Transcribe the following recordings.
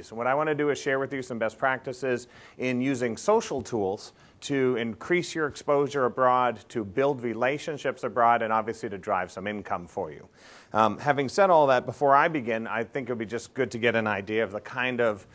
And what I want to do is share with you some best practices in using social tools to increase your exposure abroad, to build relationships abroad, and obviously to drive some income for you. Having said all that, before I begin, I think it would be just good to get an idea of the kind of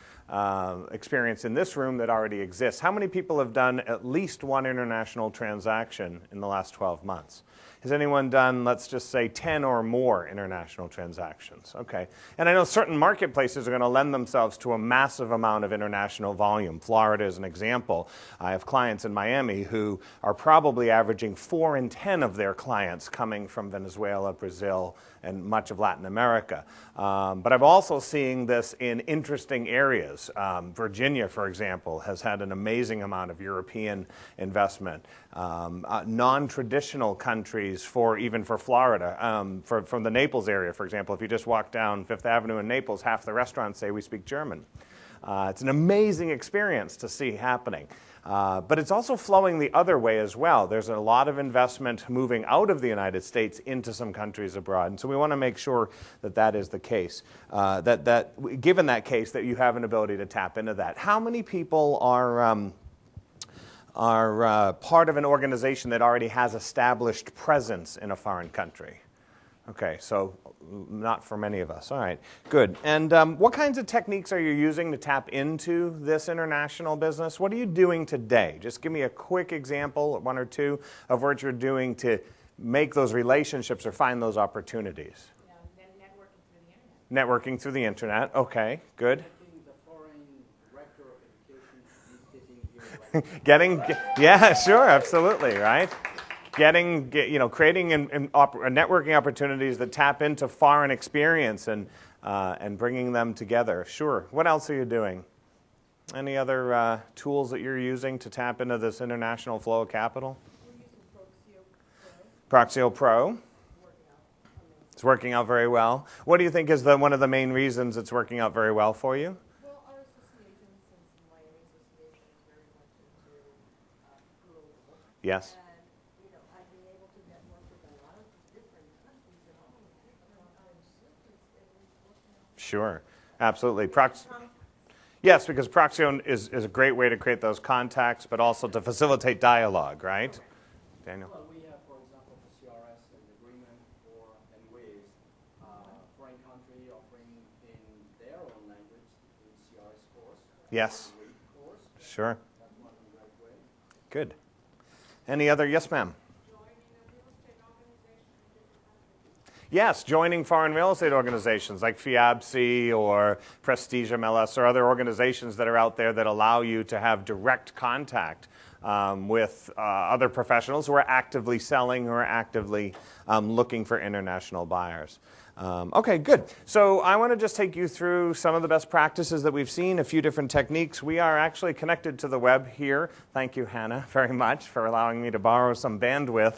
experience in this room that already exists. How many people have done at least one international transaction in the last 12 months? Has anyone done, let's just say, 10 or more international transactions? Okay. And I know certain marketplaces are going to lend themselves to a massive amount of international volume. Florida is an example. I have clients in Miami who are probably averaging 4 in 10 of their clients coming from Venezuela, Brazil, and much of Latin America. But I'm also seeing this in interesting areas. Virginia, for example, has had an amazing amount of European investment. Non-traditional countries, even for Florida, from the Naples area, for example, if you just walk down Fifth Avenue in Naples, half the restaurants say we speak German. It's an amazing experience to see happening. But it's also flowing the other way as well. There's a lot of investment moving out of the United States into some countries abroad. And so we want to make sure that that is the case, given that case, that you have an ability to tap into that. How many people are part of an organization that already has established presence in a foreign country? Okay, so not for many of us. All right, good. And what kinds of techniques are you using to tap into this international business? What are you doing today? Just give me a quick example, one or two, of what you're doing to make those relationships or find those opportunities. Yeah, networking through the internet. Networking through the internet. Okay, good. Yeah, sure, absolutely, right? Creating networking opportunities that tap into foreign experience and bringing them together. Sure. What else are you doing? Any other tools that you're using to tap into this international flow of capital? We're using Proxio Pro. Proxio Pro. It's working out very well. What do you think is one of the main reasons it's working out very well for you? Well, our association, since the Miami Association is very much into global. Yes. I've been able to network with a lot of different countries and all of them. Sure, absolutely. Yes, because Proxio is a great way to create those contacts, but also to facilitate dialogue, right? Daniel? Well, we have, for example, the CRS, an agreement for and with foreign country offering in their own language the CRS course. Yes. Course. Sure. That's one great way. Good. Any other? Yes, ma'am. Yes, joining foreign real estate organizations like FIABC or Prestige MLS or other organizations that are out there that allow you to have direct contact with other professionals who are actively selling or actively looking for international buyers. Okay, good. So I want to just take you through some of the best practices that we've seen, a few different techniques. We are actually connected to the web here. Thank you, Hannah, very much for allowing me to borrow some bandwidth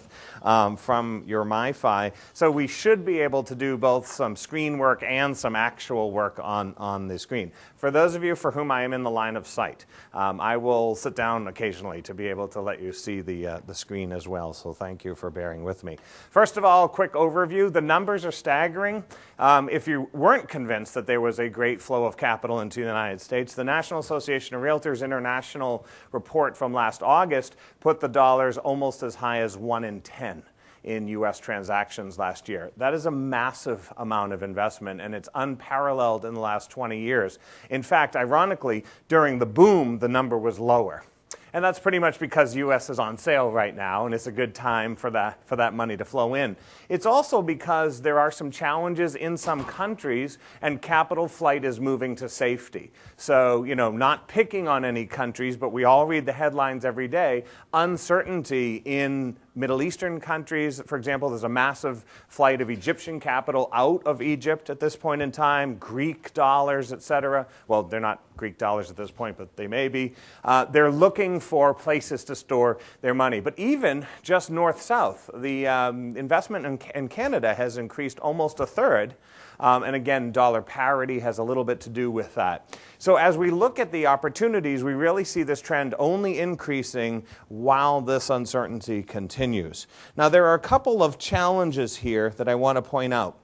from your MiFi. So we should be able to do both some screen work and some actual work on the screen. For those of you for whom I am in the line of sight, I will sit down occasionally to be able to let you see the screen as well. So thank you for bearing with me. First of all, a quick overview. The numbers are staggering. If you weren't convinced that there was a great flow of capital into the United States, the National Association of Realtors International report from last August put the dollars almost as high as 1 in 10 in U.S. transactions last year. That is a massive amount of investment, and it's unparalleled in the last 20 years. In fact, ironically, during the boom, the number was lower. And that's pretty much because U.S. is on sale right now, and it's a good time for that money to flow in. It's also because there are some challenges in some countries, and capital flight is moving to safety. So, not picking on any countries, but we all read the headlines every day. Uncertainty in Middle Eastern countries, for example, there's a massive flight of Egyptian capital out of Egypt at this point in time, Greek dollars, et cetera. Well, they're not Greek dollars at this point, but they may be. They're looking for places to store their money. But even just north-south, the investment in Canada has increased almost a third. And again, dollar parity has a little bit to do with that. So as we look at the opportunities, we really see this trend only increasing while this uncertainty continues. Now, there are a couple of challenges here that I want to point out.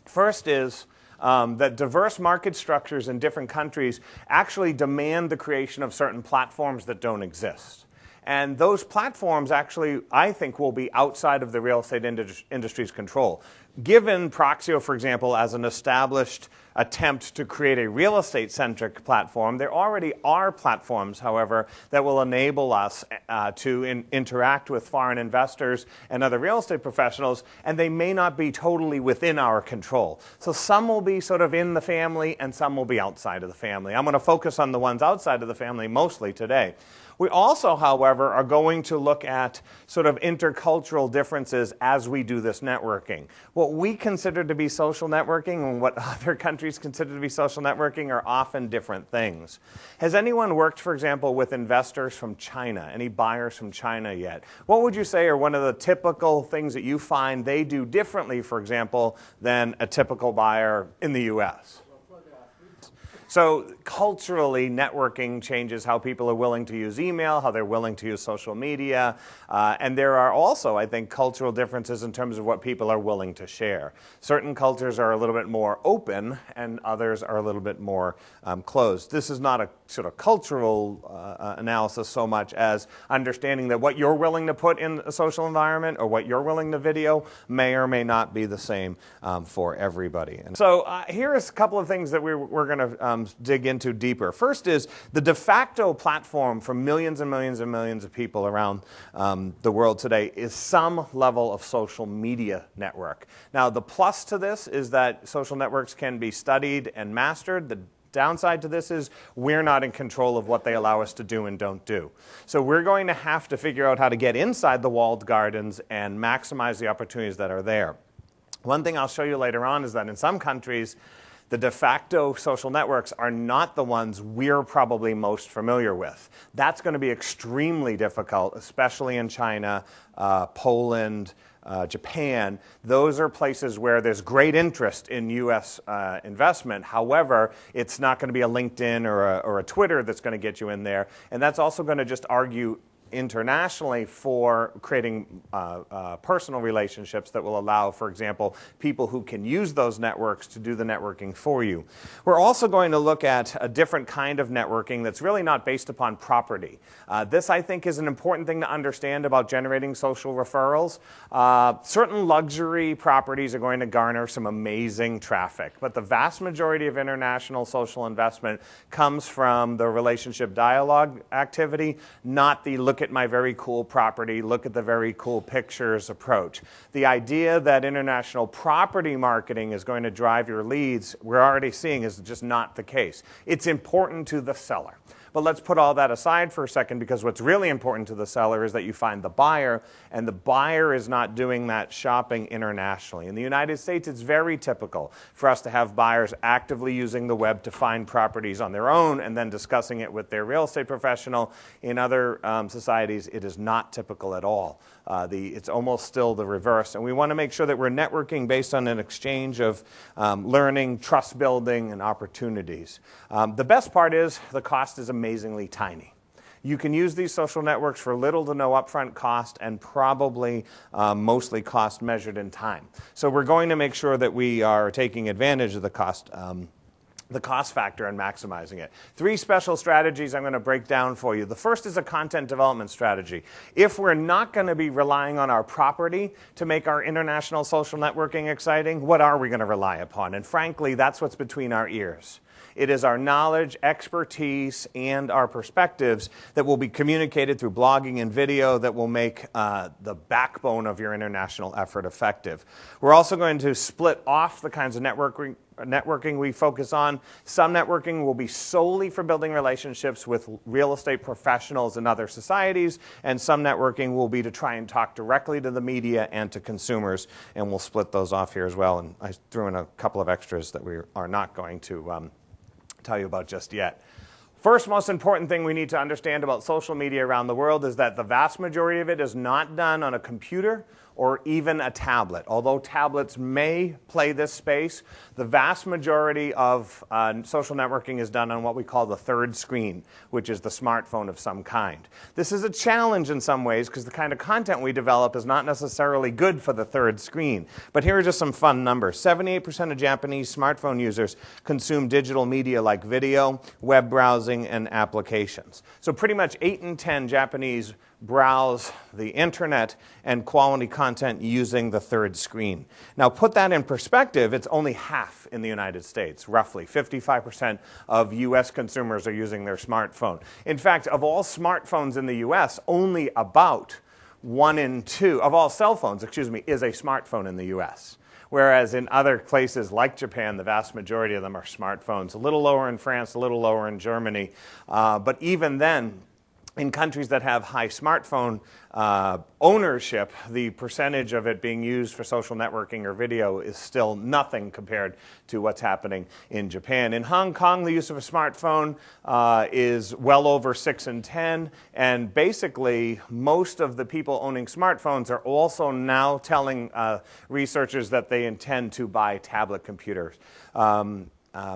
First is that diverse market structures in different countries actually demand the creation of certain platforms that don't exist. And those platforms actually, I think, will be outside of the real estate industry's control. Given Proxio, for example, as an established attempt to create a real estate-centric platform, there already are platforms, however, that will enable us to interact with foreign investors and other real estate professionals, and they may not be totally within our control. So some will be sort of in the family, and some will be outside of the family. I'm going to focus on the ones outside of the family mostly today. We also, however, are going to look at sort of intercultural differences as we do this networking. What we consider to be social networking and what other countries consider to be social networking are often different things. Has anyone worked, for example, with investors from China? Any buyers from China yet? What would you say are one of the typical things that you find they do differently, for example, than a typical buyer in the U.S.? So culturally, networking changes how people are willing to use email, how they're willing to use social media, and there are also, I think, cultural differences in terms of what people are willing to share. Certain cultures are a little bit more open, and others are a little bit more closed. This is not a sort of cultural analysis so much as understanding that what you're willing to put in a social environment or what you're willing to video may or may not be the same for everybody. And so here is a couple of things that we're going to dig into deeper. First is the de facto platform for millions and millions and millions of people around the world today is some level of social media network. Now, the plus to this is that social networks can be studied and mastered. The downside to this is we're not in control of what they allow us to do and don't do. So we're going to have to figure out how to get inside the walled gardens and maximize the opportunities that are there. One thing I'll show you later on is that in some countries, the de facto social networks are not the ones we're probably most familiar with. That's going to be extremely difficult, especially in China, Poland, Japan. Those are places where there's great interest in U.S. investment. However, it's not going to be a LinkedIn or a Twitter that's going to get you in there. And that's also going to just argue internationally for creating personal relationships that will allow, for example, people who can use those networks to do the networking for you. We're also going to look at a different kind of networking that's really not based upon property. This, I think, is an important thing to understand about generating social referrals. Certain luxury properties are going to garner some amazing traffic, but the vast majority of international social investment comes from the relationship dialogue activity, not the look at my very cool property, look at the very cool pictures approach. The idea that international property marketing is going to drive your leads, we're already seeing is just not the case. It's important to the seller. But let's put all that aside for a second, because what's really important to the seller is that you find the buyer, and the buyer is not doing that shopping internationally. In the United States, it's very typical for us to have buyers actively using the web to find properties on their own and then discussing it with their real estate professional. In other societies, it is not typical at all. It's almost still the reverse, and we want to make sure that we're networking based on an exchange of learning, trust building, and opportunities. The best part is the cost is amazingly tiny. You can use these social networks for little to no upfront cost and probably mostly cost measured in time. So we're going to make sure that we are taking advantage of the cost factor and maximizing it. 3 special strategies I'm going to break down for you. The first is a content development strategy. If we're not going to be relying on our property to make our international social networking exciting, what are we going to rely upon? And frankly, that's what's between our ears. It is our knowledge, expertise, and our perspectives that will be communicated through blogging and video that will make the backbone of your international effort effective. We're also going to split off the kinds of networking we focus on. Some networking will be solely for building relationships with real estate professionals and other societies, and some networking will be to try and talk directly to the media and to consumers, and we'll split those off here as well. And I threw in a couple of extras that we are not going to tell you about just yet. First most important thing we need to understand about social media around the world is that the vast majority of it is not done on a computer or even a tablet. Although tablets may play this space, the vast majority of social networking is done on what we call the third screen, which is the smartphone of some kind. This is a challenge in some ways because the kind of content we develop is not necessarily good for the third screen. But here are just some fun numbers. 78% of Japanese smartphone users consume digital media like video, web browsing, and applications. So pretty much 8 in 10 Japanese browse the internet and quality content using the third screen. Now put that in perspective, it's only half in the United States, roughly. 55% of US consumers are using their smartphone. In fact, of all smartphones in the US, only about 1 in 2, of all cell phones, is a smartphone in the US. Whereas in other places like Japan, the vast majority of them are smartphones. A little lower in France, a little lower in Germany. But even then, in countries that have high smartphone ownership, the percentage of it being used for social networking or video is still nothing compared to what's happening in Japan. In Hong Kong, the use of a smartphone is well over 6 in 10, and basically most of the people owning smartphones are also now telling researchers that they intend to buy tablet computers.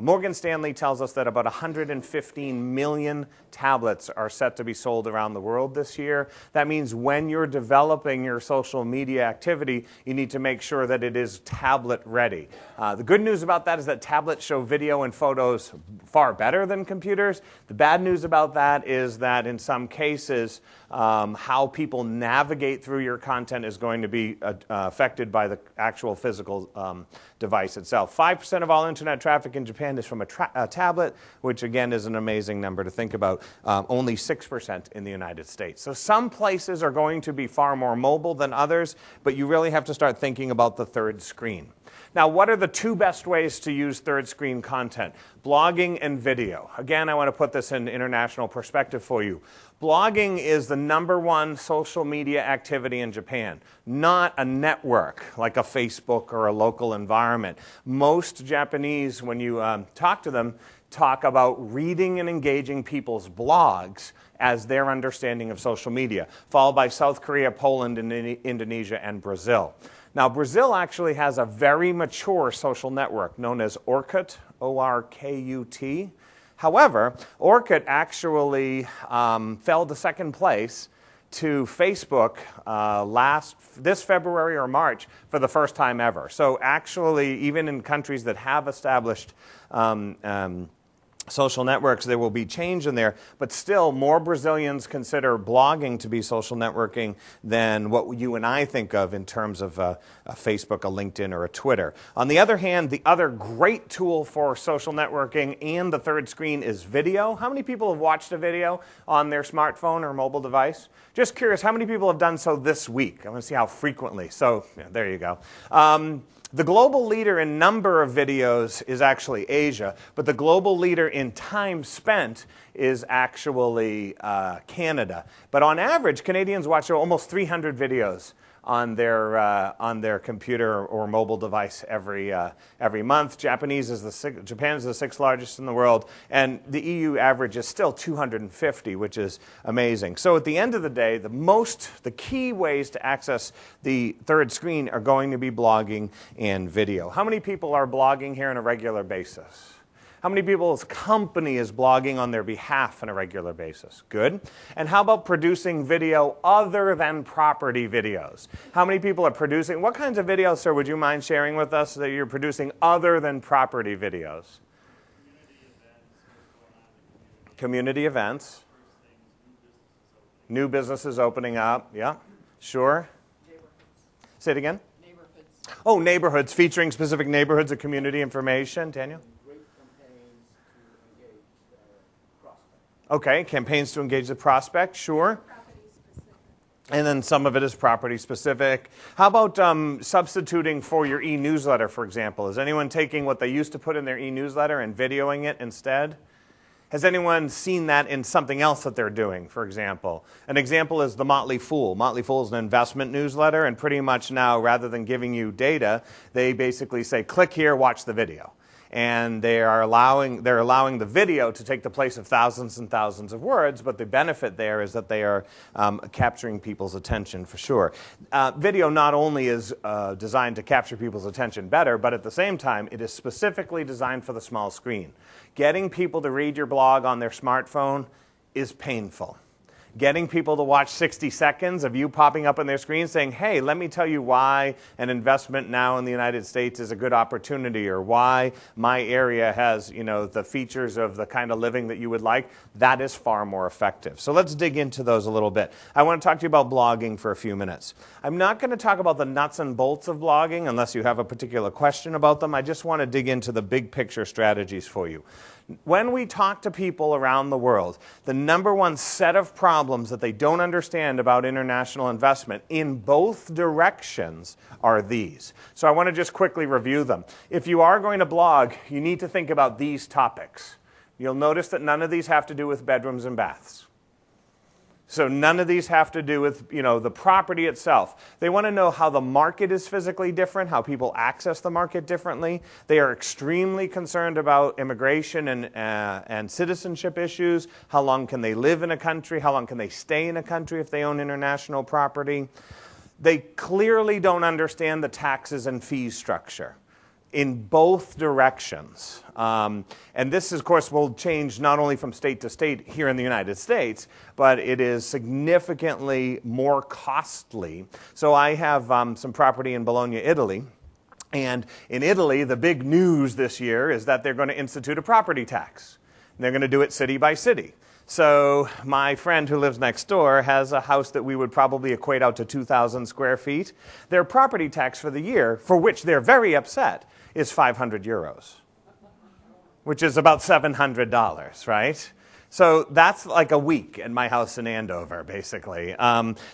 Morgan Stanley tells us that about 115 million tablets are set to be sold around the world this year. That means when you're developing your social media activity, you need to make sure that it is tablet ready. The good news about that is that tablets show video and photos far better than computers. The bad news about that is that in some cases, how people navigate through your content is going to be affected by the actual physical device itself. 5% of all internet traffic in Japan is from a tablet, which again is an amazing number to think about. Only 6% in the United States. So some places are going to be far more mobile than others, but you really have to start thinking about the third screen. Now, what are the 2 best ways to use third screen content? Blogging and video. Again, I want to put this in international perspective for you. Blogging is the #1 social media activity in Japan, not a network like a Facebook or a local environment. Most Japanese, when you talk to them, talk about reading and engaging people's blogs as their understanding of social media, followed by South Korea, Poland, Indonesia, and Brazil. Now, Brazil actually has a very mature social network known as Orkut, O-R-K-U-T. However, Orkut actually fell to second place to Facebook this February or March for the first time ever. So actually, even in countries that have established social networks, there will be change in there, but still more Brazilians consider blogging to be social networking than what you and I think of in terms of a Facebook, a LinkedIn, or a Twitter. On the other hand, the other great tool for social networking and the third screen is video. How many people have watched a video on their smartphone or mobile device? Just curious, how many people have done so this week? I want to see how frequently. So, yeah, there you go. The global leader in number of videos is actually Asia, but the global leader in time spent is actually Canada. But on average, Canadians watch almost 300 videos on their computer or mobile device every month. Japan is the 6th largest in the world, and the EU average is still 250, which is amazing. So at the end of the day, the key ways to access the third screen are going to be blogging and video. How many people are blogging here on a regular basis? How many people's company is blogging on their behalf on a regular basis? Good. And how about producing video other than property videos? How many people are producing? What kinds of videos, sir, would you mind sharing with us that you're producing other than property videos? Community events. New businesses opening up. Yeah. Sure. Say it again. Neighborhoods. Oh, neighborhoods, featuring specific neighborhoods or community information. Daniel? Okay, campaigns to engage the prospect, sure. And then some of it is property specific. How about substituting for your e-newsletter, for example? Is anyone taking what they used to put in their e-newsletter and videoing it instead? Has anyone seen that in something else that they're doing, for example? An example is the Motley Fool. Motley Fool is an investment newsletter, and pretty much now, rather than giving you data, they basically say, click here, watch the video. and they're allowing the video to take the place of thousands and thousands of words, but the benefit there is that they are capturing people's attention for sure. Video not only is designed to capture people's attention better, but at the same time, it is specifically designed for the small screen. Getting people to read your blog on their smartphone is painful. Getting people to watch 60 seconds of you popping up on their screen saying, hey, let me tell you why an investment now in the United States is a good opportunity, or why my area has, the features of the kind of living that you would like, that is far more effective. So let's dig into those a little bit. I want to talk to you about blogging for a few minutes. I'm not going to talk about the nuts and bolts of blogging unless you have a particular question about them. I just want to dig into the big picture strategies for you. When we talk to people around the world, the number one set of problems that they don't understand about international investment in both directions are these. So I want to just quickly review them. If you are going to blog, you need to think about these topics. You'll notice that none of these have to do with bedrooms and baths. So none of these have to do with, the property itself. They want to know how the market is physically different, how people access the market differently. They are extremely concerned about immigration and citizenship issues. How long can they live in a country? How long can they stay in a country if they own international property? They clearly don't understand the taxes and fees structure in both directions. And this, of course, will change not only from state to state here in the United States, but it is significantly more costly. So I have some property in Bologna, Italy. And in Italy, the big news this year is that they're going to institute a property tax. And they're going to do it city by city. So my friend who lives next door has a house that we would probably equate out to 2,000 square feet. Their property tax for the year, for which they're very upset, is 500 euros, which is about $700, right? So that's like a week at my house in Andover, basically.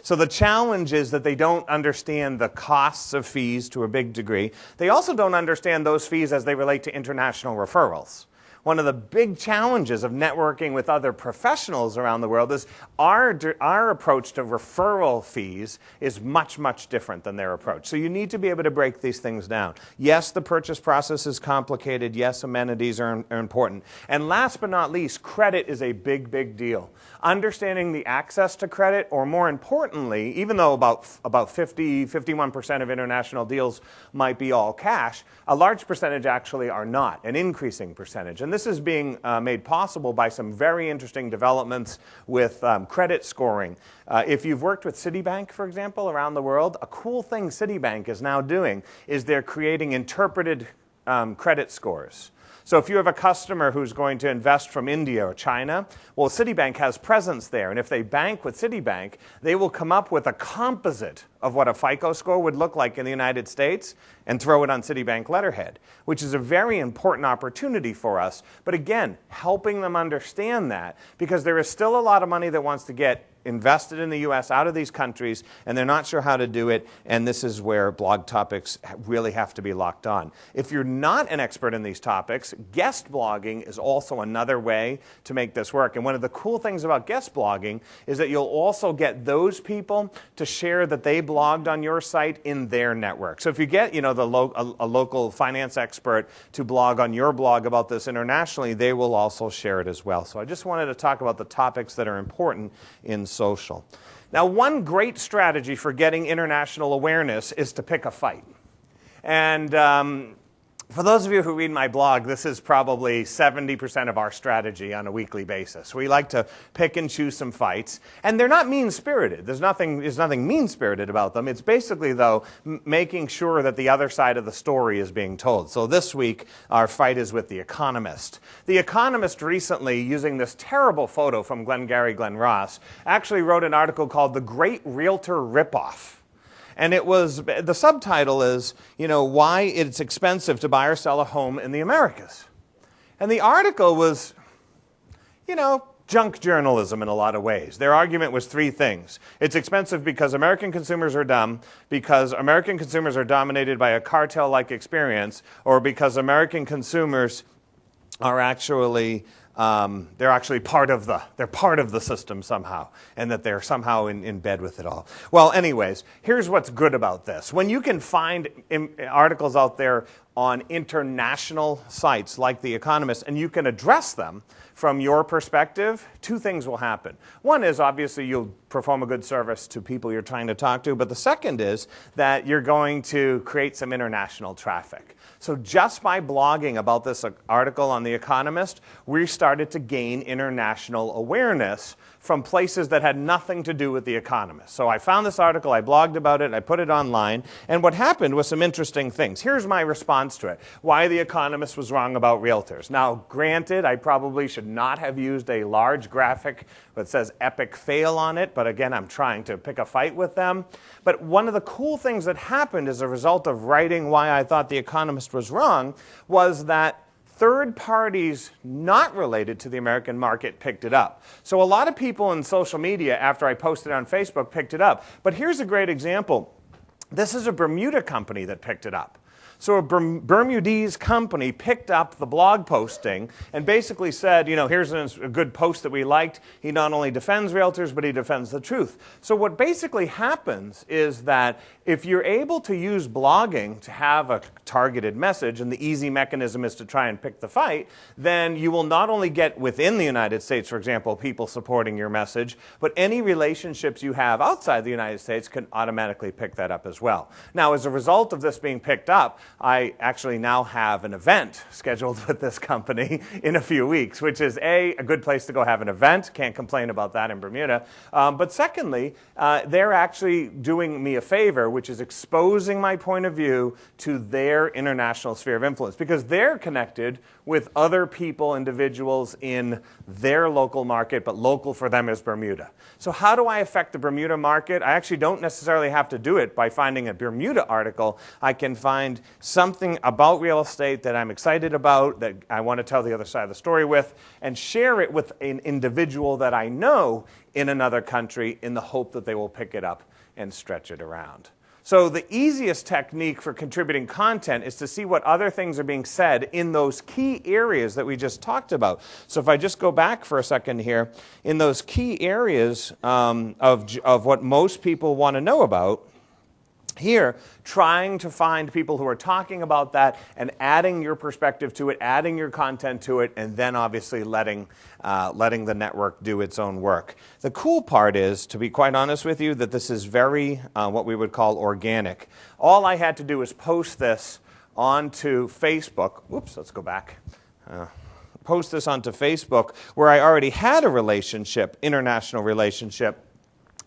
So the challenge is that they don't understand the costs of fees to a big degree. They also don't understand those fees as they relate to international referrals. One of the big challenges of networking with other professionals around the world is our approach to referral fees is much, much different than their approach. So you need to be able to break these things down. Yes, the purchase process is complicated. Yes, amenities are important. And last but not least, credit is a big, big deal. Understanding the access to credit, or more importantly, even though about 51% of international deals might be all cash, a large percentage actually are not, an increasing percentage. And this is being made possible by some very interesting developments with credit scoring. If you've worked with Citibank, for example, around the world, a cool thing Citibank is now doing is they're creating interpreted credit scores. So if you have a customer who's going to invest from India or China, well, Citibank has presence there. And if they bank with Citibank, they will come up with a composite of what a FICO score would look like in the United States and throw it on Citibank letterhead, which is a very important opportunity for us. But again, helping them understand that, because there is still a lot of money that wants to get invested in the U.S. out of these countries, and they're not sure how to do it, and this is where blog topics really have to be locked on. If you're not an expert in these topics, guest blogging is also another way to make this work. And one of the cool things about guest blogging is that you'll also get those people to share that they blogged on your site in their network. So if you get, a local finance expert to blog on your blog about this internationally, they will also share it as well. So I just wanted to talk about the topics that are important in social. Now, one great strategy for getting international awareness is to pick a fight. And for those of you who read my blog, this is probably 70% of our strategy on a weekly basis. We like to pick and choose some fights, and they're not mean-spirited. There's nothing mean-spirited about them. It's basically, though, making sure that the other side of the story is being told. So this week, our fight is with The Economist. The Economist recently, using this terrible photo from Glengarry Glen Ross, actually wrote an article called The Great Realtor Ripoff. And the subtitle is, why it's expensive to buy or sell a home in the Americas. And the article was, junk journalism in a lot of ways. Their argument was three things. It's expensive because American consumers are dumb, because American consumers are dominated by a cartel-like experience, or because American consumers are actually they're actually part of the system somehow, and that they're somehow in bed with it all. Well, anyways, here's what's good about this. When you can find articles out there on international sites like The Economist, and you can address them from your perspective, two things will happen. One is obviously you'll perform a good service to people you're trying to talk to, but the second is that you're going to create some international traffic. So just by blogging about this article on The Economist, we started to gain international awareness from places that had nothing to do with The Economist. So I found this article, I blogged about it, I put it online, and what happened was some interesting things. Here's my response to it. Why The Economist was wrong about realtors. Now, granted, I probably should not have used a large graphic that says epic fail on it, but again, I'm trying to pick a fight with them. But one of the cool things that happened as a result of writing why I thought The Economist was wrong was that third parties not related to the American market picked it up. So a lot of people in social media, after I posted it on Facebook, picked it up. But here's a great example. This is a Bermuda company that picked it up. So a Bermudese company picked up the blog posting and basically said, you know, here's a good post that we liked. He not only defends realtors, but he defends the truth. So what basically happens is that if you're able to use blogging to have a targeted message, and the easy mechanism is to try and pick the fight, then you will not only get within the United States, for example, people supporting your message, but any relationships you have outside the United States can automatically pick that up as well. Now, as a result of this being picked up, I actually now have an event scheduled with this company in a few weeks, which is a good place to go have an event. Can't complain about that in Bermuda. But secondly, they're actually doing me a favor, which is exposing my point of view to their international sphere of influence, because they're connected with other people, individuals in their local market, but local for them is Bermuda. So how do I affect the Bermuda market? I actually don't necessarily have to do it by finding a Bermuda article. I can find something about real estate that I'm excited about, that I want to tell the other side of the story with, and share it with an individual that I know in another country in the hope that they will pick it up and stretch it around. So the easiest technique for contributing content is to see what other things are being said in those key areas that we just talked about. So if I just go back for a second here, in those key areas of what most people want to know about, here, trying to find people who are talking about that and adding your perspective to it, adding your content to it, and then obviously letting the network do its own work. The cool part is, to be quite honest with you, that this is very what we would call organic. All I had to do was post this onto Facebook. Whoops, let's go back. Post this onto Facebook where I already had a relationship, international relationship,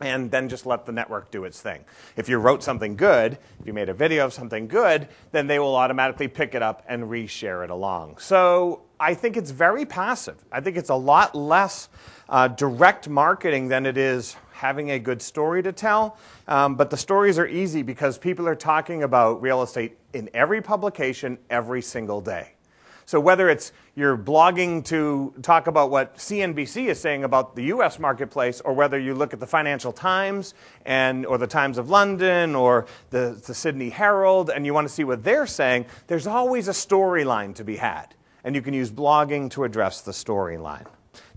and then just let the network do its thing. If you wrote something good, if you made a video of something good, then they will automatically pick it up and reshare it along. So I think it's very passive. I think it's a lot less direct marketing than it is having a good story to tell. But the stories are easy because people are talking about real estate in every publication every single day. So whether it's you're blogging to talk about what CNBC is saying about the U.S. marketplace, or whether you look at the Financial Times or the Times of London or the Sydney Herald and you want to see what they're saying, there's always a storyline to be had. And you can use blogging to address the storyline.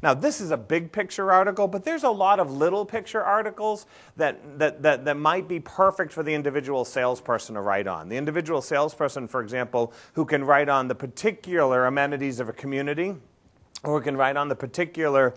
Now, this is a big picture article, but there's a lot of little picture articles that might be perfect for the individual salesperson to write on. The individual salesperson, for example, who can write on the particular amenities of a community, or can write on the particular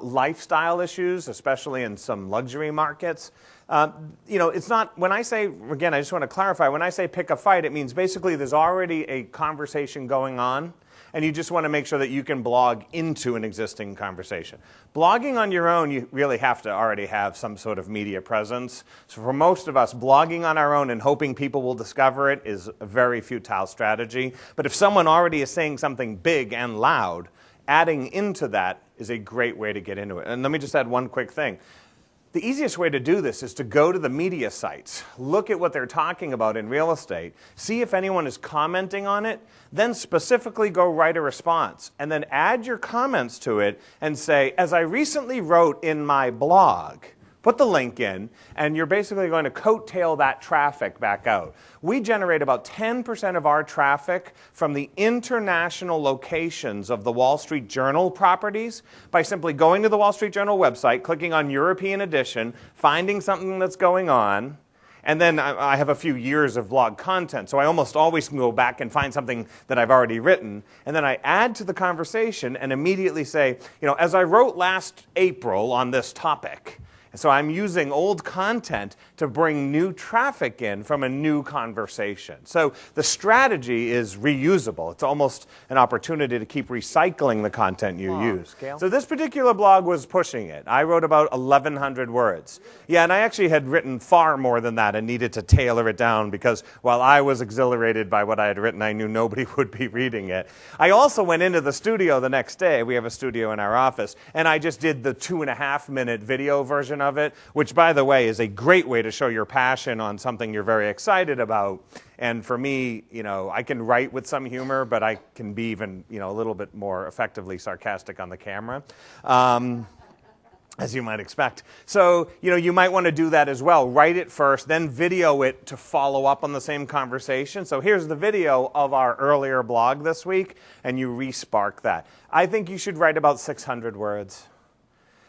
lifestyle issues, especially in some luxury markets. It's not, when I say, again, I just want to clarify, when I say pick a fight, it means basically there's already a conversation going on, and you just want to make sure that you can blog into an existing conversation. Blogging on your own, you really have to already have some sort of media presence. So for most of us, blogging on our own and hoping people will discover it is a very futile strategy. But if someone already is saying something big and loud, adding into that is a great way to get into it. And let me just add one quick thing. The easiest way to do this is to go to the media sites, look at what they're talking about in real estate, see if anyone is commenting on it, then specifically go write a response, and then add your comments to it and say, as I recently wrote in my blog, put the link in, and you're basically going to coattail that traffic back out. We generate about 10% of our traffic from the international locations of the Wall Street Journal properties by simply going to the Wall Street Journal website, clicking on European edition, finding something that's going on, And then I have a few years of blog content, so I almost always can go back and find something that I've already written, and then I add to the conversation and immediately say, as I wrote last April on this topic, so I'm using old content to bring new traffic in from a new conversation. So the strategy is reusable. It's almost an opportunity to keep recycling the content you use. So this particular blog was pushing it. I wrote about 1,100 words. Yeah, and I actually had written far more than that and needed to tailor it down because while I was exhilarated by what I had written, I knew nobody would be reading it. I also went into the studio the next day. We have a studio in our office, and I just did the 2.5-minute video version of it, which, by the way, is a great way to show your passion on something you're very excited about. And for me, I can write with some humor, but I can be even, a little bit more effectively sarcastic on the camera, as you might expect. So, you might want to do that as well. Write it first, then video it to follow up on the same conversation. So here's the video of our earlier blog this week, and you re-spark that. I think you should write about 600 words.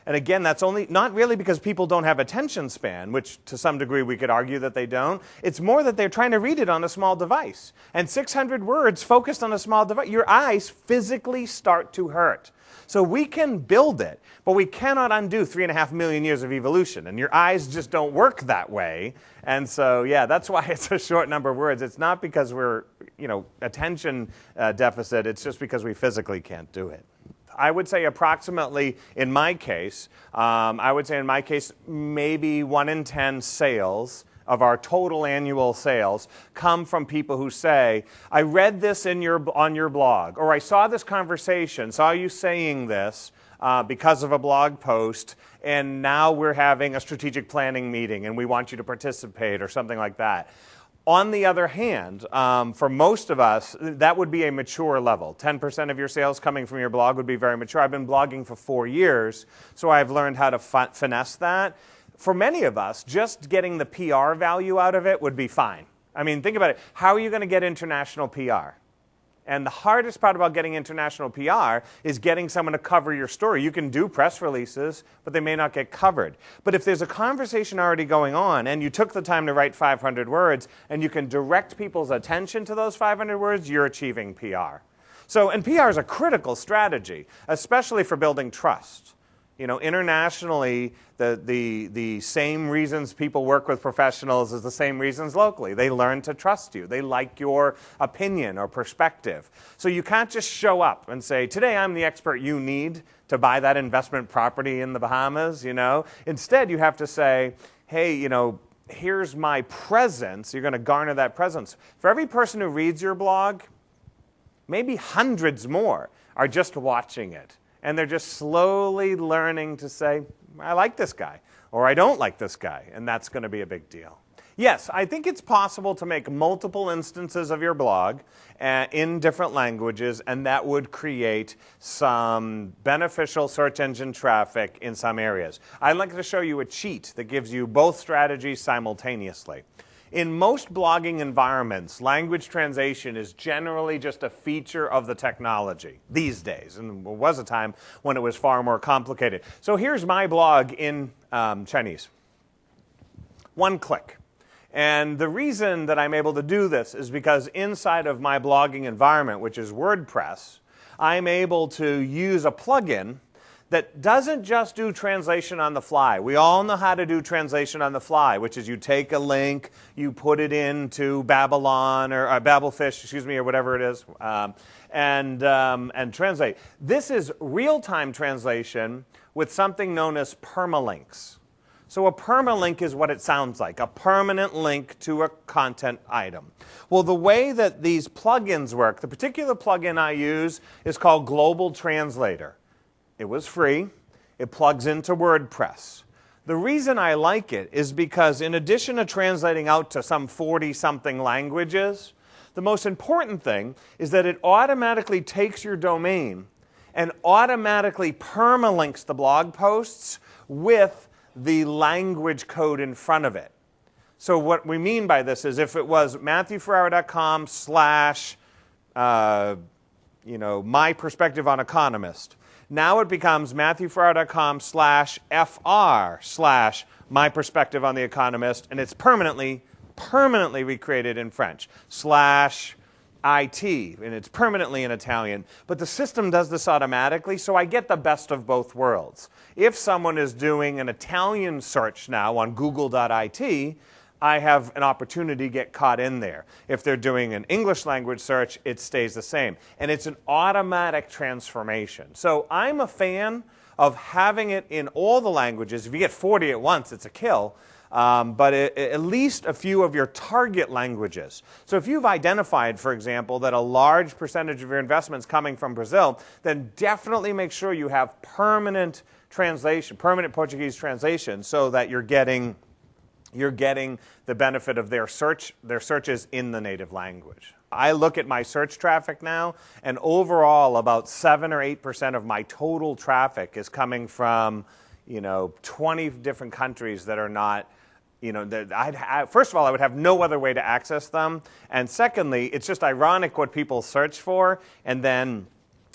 And again, that's only not really because people don't have attention span, which to some degree we could argue that they don't. It's more that they're trying to read it on a small device. And 600 words focused on a small device, your eyes physically start to hurt. So we can build it, but we cannot undo 3.5 million years of evolution. And your eyes just don't work that way. And so, yeah, that's why it's a short number of words. It's not because we're, attention deficit. It's just because we physically can't do it. I would say approximately, in my case, maybe 1 in 10 sales of our total annual sales come from people who say, I read this on your blog, or I saw this conversation, saw you saying this because of a blog post, and now we're having a strategic planning meeting and we want you to participate or something like that. On the other hand, for most of us, that would be a mature level. 10% of your sales coming from your blog would be very mature. I've been blogging for 4 years, so I've learned how to finesse that. For many of us, just getting the PR value out of it would be fine. I mean, think about it. How are you going to get international PR? And the hardest part about getting international PR is getting someone to cover your story. You can do press releases, but they may not get covered. But if there's a conversation already going on, and you took the time to write 500 words, and you can direct people's attention to those 500 words, you're achieving PR. And PR is a critical strategy, especially for building trust. Internationally, the same reasons people work with professionals is the same reasons locally. They learn to trust you. They like your opinion or perspective. So you can't just show up and say, today I'm the expert you need to buy that investment property in the Bahamas, Instead, you have to say, hey, here's my presence. You're going to garner that presence. For every person who reads your blog, maybe hundreds more are just watching it. And they're just slowly learning to say, I like this guy, or I don't like this guy, and that's going to be a big deal. Yes, I think it's possible to make multiple instances of your blog in different languages, and that would create some beneficial search engine traffic in some areas. I'd like to show you a cheat that gives you both strategies simultaneously. In most blogging environments, language translation is generally just a feature of the technology these days. And there was a time when it was far more complicated. So here's my blog in Chinese. 1 click. And the reason that I'm able to do this is because inside of my blogging environment, which is WordPress, I'm able to use a plugin that doesn't just do translation on the fly. We all know how to do translation on the fly, which is you take a link, you put it into Babylon or Babelfish, or whatever it is, and translate. This is real-time translation with something known as permalinks. So a permalink is what it sounds like, a permanent link to a content item. Well, the way that these plugins work, the particular plugin I use is called Global Translator. It was free. It plugs into WordPress. The reason I like it is because in addition to translating out to some 40-something languages, the most important thing is that it automatically takes your domain and automatically permalinks the blog posts with the language code in front of it. So what we mean by this is if it was MatthewFerarra.com / my perspective on Economist, now it becomes MatthewFerarra.com /FR / my perspective on The Economist, and it's permanently recreated in French, /IT, and it's permanently in Italian. But the system does this automatically, so I get the best of both worlds. If someone is doing an Italian search now on google.it, I have an opportunity to get caught in there. If they're doing an English language search, it stays the same. And it's an automatic transformation. So I'm a fan of having it in all the languages. If you get 40 at once, it's a kill. But at least a few of your target languages. So if you've identified, for example, that a large percentage of your investment is coming from Brazil, then definitely make sure you have permanent translation, permanent Portuguese translation, so that you're getting the benefit of their searches in the native language. I look at my search traffic now, and overall about 7 or 8% of my total traffic is coming from 20 different countries that are not, first of all, I would have no other way to access them. And secondly, it's just ironic what people search for, and then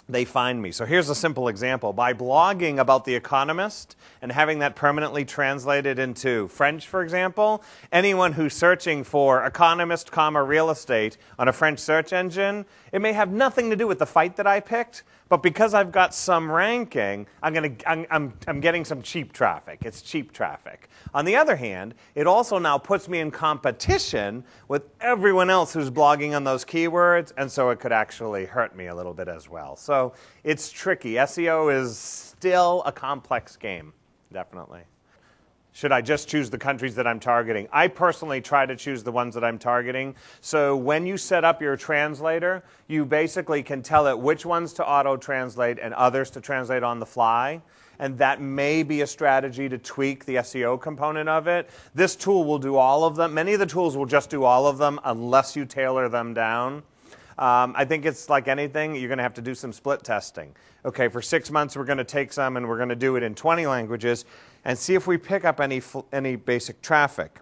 they find me. So here's a simple example. By blogging about The Economist and having that permanently translated into French, for example, anyone who's searching for economist, real estate on a French search engine, it may have nothing to do with the fight that I picked, but because I've got some ranking, I'm getting some cheap traffic. It's cheap traffic. On the other hand, it also now puts me in competition with everyone else who's blogging on those keywords, and so it could actually hurt me a little bit as well. So it's tricky. SEO is still a complex game, definitely. Should I just choose the countries that I'm targeting? I personally try to choose the ones that I'm targeting. So when you set up your translator, you basically can tell it which ones to auto-translate and others to translate on the fly. And that may be a strategy to tweak the SEO component of it. This tool will do all of them. Many of the tools will just do all of them unless you tailor them down. I think it's like anything, you're going to have to do some split testing. Okay, for 6 months we're going to take some and we're going to do it in 20 languages and see if we pick up any basic traffic.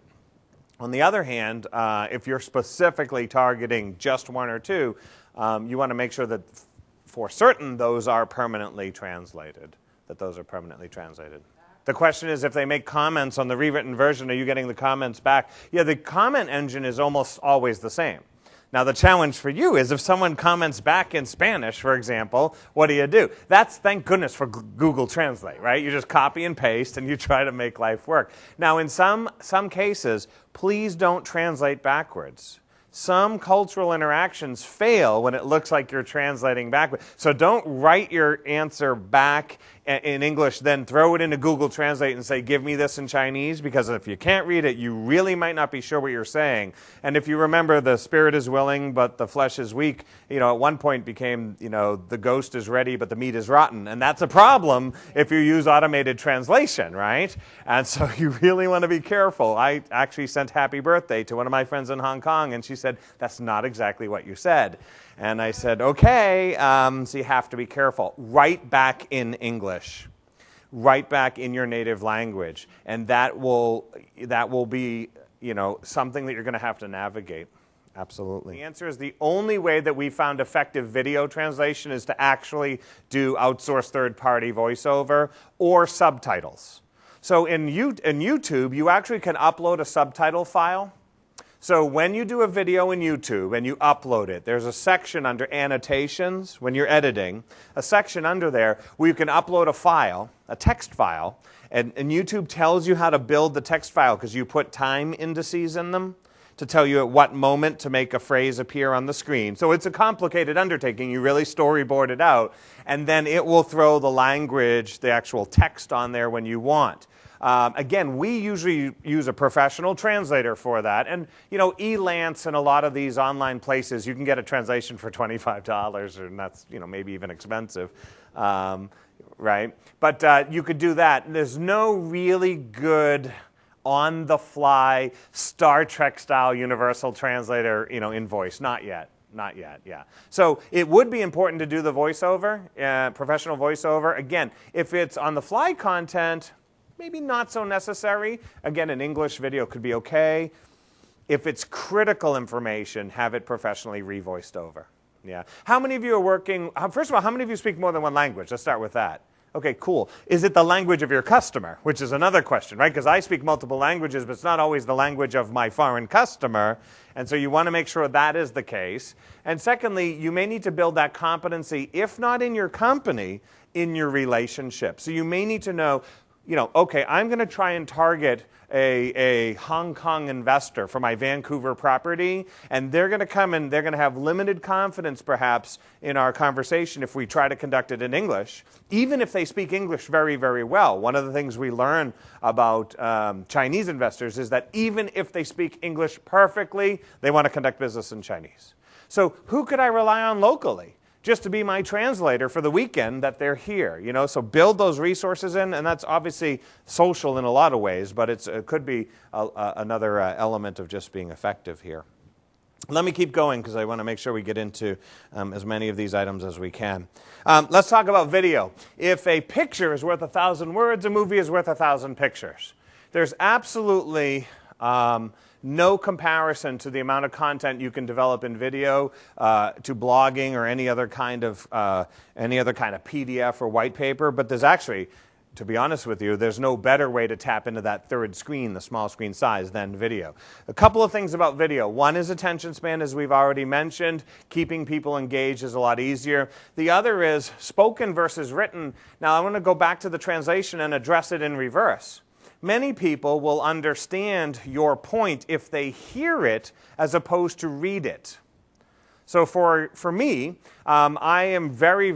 On the other hand, if you're specifically targeting just one or two, you want to make sure that for certain those are permanently translated. The question is, if they make comments on the rewritten version, are you getting the comments back? Yeah, the comment engine is almost always the same. Now, the challenge for you is if someone comments back in Spanish, for example, what do? That's, thank goodness, for Google Translate, right? You just copy and paste, and you try to make life work. Now, in some cases, please don't translate backwards. Some cultural interactions fail when it looks like you're translating backwards. So don't write your answer back in English, then throw it into Google Translate and say, give me this in Chinese, because if you can't read it, you really might not be sure what you're saying. And if you remember, the spirit is willing, but the flesh is weak, at one point became, the ghost is ready, but the meat is rotten. And that's a problem if you use automated translation, right? And so you really want to be careful. I actually sent happy birthday to one of my friends in Hong Kong, and she said, that's not exactly what you said. And I said, okay, so you have to be careful. Write back in English. Write back in your native language. And that will be, something that you're going to have to navigate. Absolutely. The answer is the only way that we found effective video translation is to actually do outsourced third-party voiceover or subtitles. So in YouTube, you actually can upload a subtitle file. So when you do a video in YouTube and you upload it, there's a section under annotations when you're editing, a section under there where you can upload a file, a text file, and YouTube tells you how to build the text file because you put time indices in them to tell you at what moment to make a phrase appear on the screen. So it's a complicated undertaking. You really storyboard it out, and then it will throw the language, the actual text on there when you want. Again, we usually use a professional translator for that. And, Elance and a lot of these online places, you can get a translation for $25, and that's, maybe even expensive, right? But you could do that. There's no really good on-the-fly Star Trek-style universal translator, in voice. Not yet. Not yet, yeah. So it would be important to do the voiceover, professional voiceover. Again, if it's on-the-fly content, maybe not so necessary. Again, an English video could be okay. If it's critical information, have it professionally revoiced over. Yeah. How many of you are working, first of all, how many of you speak more than one language? Let's start with that. Okay, cool. Is it the language of your customer? Which is another question, right? Because I speak multiple languages, but it's not always the language of my foreign customer. And so you want to make sure that is the case. And secondly, you may need to build that competency, if not in your company, in your relationship. So you may need to know, okay, I'm going to try and target a Hong Kong investor for my Vancouver property, and they're going to come and they're going to have limited confidence perhaps in our conversation if we try to conduct it in English, even if they speak English very, very well. One of the things we learn about Chinese investors is that even if they speak English perfectly, they want to conduct business in Chinese. So who could I rely on locally? Just to be my translator for the weekend that they're here, So build those resources in, and that's obviously social in a lot of ways, but it could be another element of just being effective here. Let me keep going because I want to make sure we get into as many of these items as we can. Let's talk about video. If a picture is worth 1,000 words, a movie is worth 1,000 pictures. There's absolutely no comparison to the amount of content you can develop in video to blogging or any other kind of PDF or white paper. But there's actually, to be honest with you, there's no better way to tap into that third screen, the small screen size, than video. A couple of things about video. One is attention span, as we've already mentioned. Keeping people engaged is a lot easier. The other is spoken versus written. Now I want to go back to the translation and address it in reverse. Many people will understand your point if they hear it as opposed to read it. So for me, I am very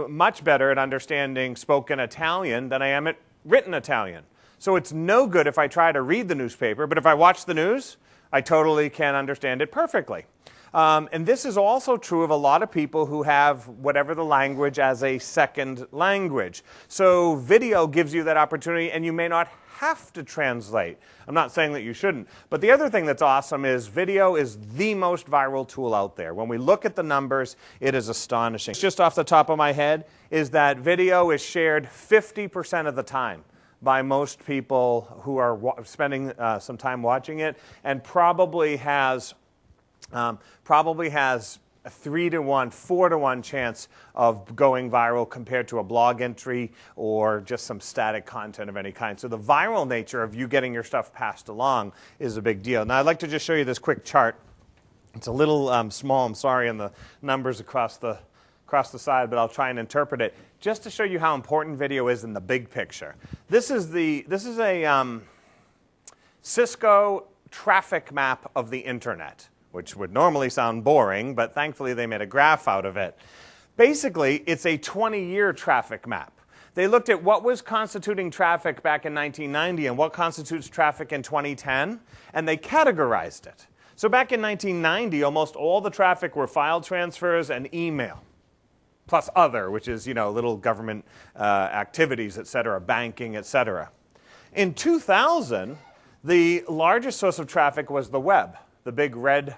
much better at understanding spoken Italian than I am at written Italian. So it's no good if I try to read the newspaper, but if I watch the news, I totally can understand it perfectly. And this is also true of a lot of people who have whatever the language as a second language. So video gives you that opportunity, and you may not have to translate. I'm not saying that you shouldn't. But the other thing that's awesome is video is the most viral tool out there. When we look at the numbers, it is astonishing. Just off the top of my head is that video is shared 50% of the time by most people who are spending some time watching it, and probably has a 3-to-1, 4-to-1 chance of going viral compared to a blog entry or just some static content of any kind. So the viral nature of you getting your stuff passed along is a big deal. Now I'd like to just show you this quick chart. It's a little small, I'm sorry, in the numbers across the side, but I'll try and interpret it just to show you how important video is in the big picture. This is a Cisco traffic map of the internet, which would normally sound boring, but thankfully they made a graph out of it. Basically, it's a 20-year traffic map. They looked at what was constituting traffic back in 1990 and what constitutes traffic in 2010, and they categorized it. So back in 1990, almost all the traffic were file transfers and email, plus other, which is, little government activities, et cetera, banking, et cetera. In 2000, the largest source of traffic was the web, the big red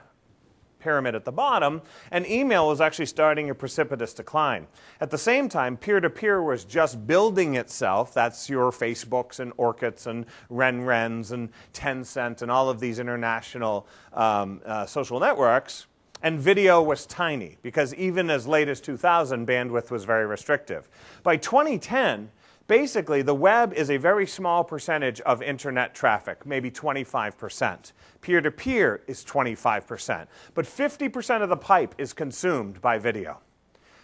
pyramid at the bottom, and email was actually starting a precipitous decline. At the same time, peer-to-peer was just building itself. That's your Facebooks and Orkuts and RenRens and Tencent and all of these international social networks. And video was tiny, because even as late as 2000, bandwidth was very restrictive. By 2010, basically, the web is a very small percentage of internet traffic, maybe 25%. Peer-to-peer is 25%. But 50% of the pipe is consumed by video.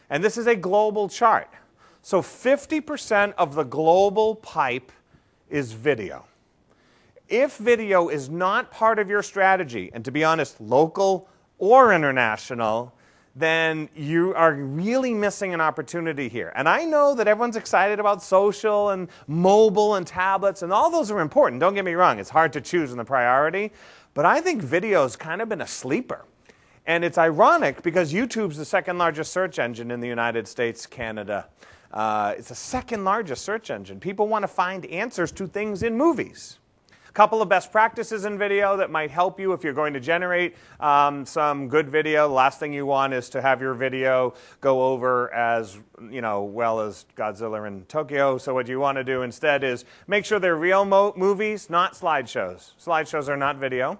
And this is a global chart. So 50% of the global pipe is video. If video is not part of your strategy, and to be honest, local or international, then you are really missing an opportunity here. And I know that everyone's excited about social and mobile and tablets, and all those are important. Don't get me wrong, it's hard to choose in the priority, but I think video's kind of been a sleeper. And it's ironic because YouTube's the second largest search engine in the United States, Canada. It's the second largest search engine. People want to find answers to things in movies. Couple of best practices in video that might help you if you're going to generate some good video. The last thing you want is to have your video go over as well as Godzilla in Tokyo. So what you want to do instead is make sure they're real movies, not slideshows. Slideshows are not video.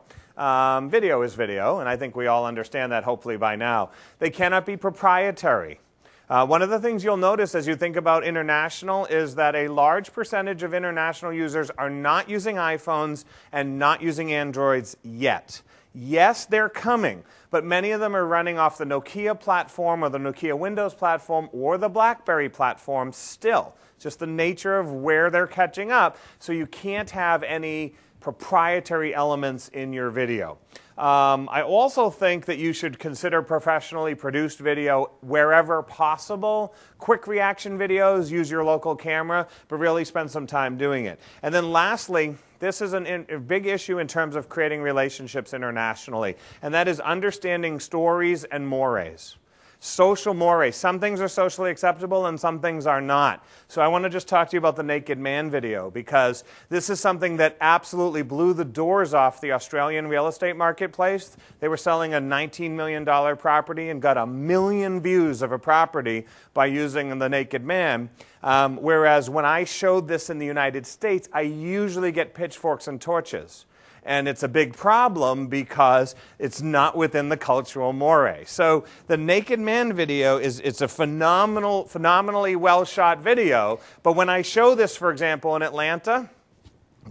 Video is video, and I think we all understand that hopefully by now. They cannot be proprietary. One of the things you'll notice as you think about international is that a large percentage of international users are not using iPhones and not using Androids yet. Yes, they're coming, but many of them are running off the Nokia platform or the Nokia Windows platform or the BlackBerry platform still. Just the nature of where they're catching up, so you can't have any proprietary elements in your video. I also think that you should consider professionally produced video wherever possible. Quick reaction videos, use your local camera, but really spend some time doing it. And then lastly, this is a big issue in terms of creating relationships internationally, and that is understanding stories and mores. Social mores. Some things are socially acceptable and some things are not. So I want to just talk to you about the Naked Man video, because this is something that absolutely blew the doors off the Australian real estate marketplace. They were selling a $19 million property and got 1 million views of a property by using the Naked Man. Whereas when I showed this in the United States, I usually get pitchforks and torches. And it's a big problem because it's not within the cultural mores. So the Naked Man video it's a phenomenally well shot video. But when I show this, for example, in Atlanta,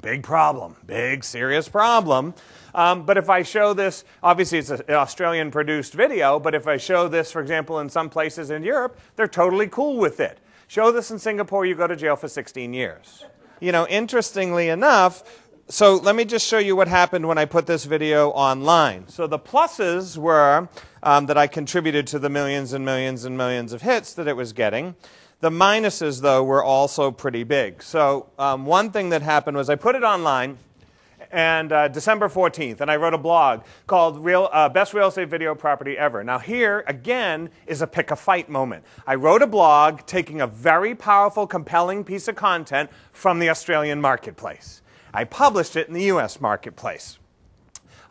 big problem, big serious problem. But if I show this, obviously it's an Australian produced video, but if I show this, for example, in some places in Europe, they're totally cool with it. Show this in Singapore, you go to jail for 16 years. You know, interestingly enough, so let me just show you what happened when I put this video online. So the pluses were that I contributed to the millions and millions and millions of hits that it was getting. The minuses, though, were also pretty big. So one thing that happened was I put it online and December 14th, and I wrote a blog called Best Real Estate Video Property Ever. Now here, again, is a pick a fight moment. I wrote a blog taking a very powerful, compelling piece of content from the Australian marketplace. I published it in the US marketplace.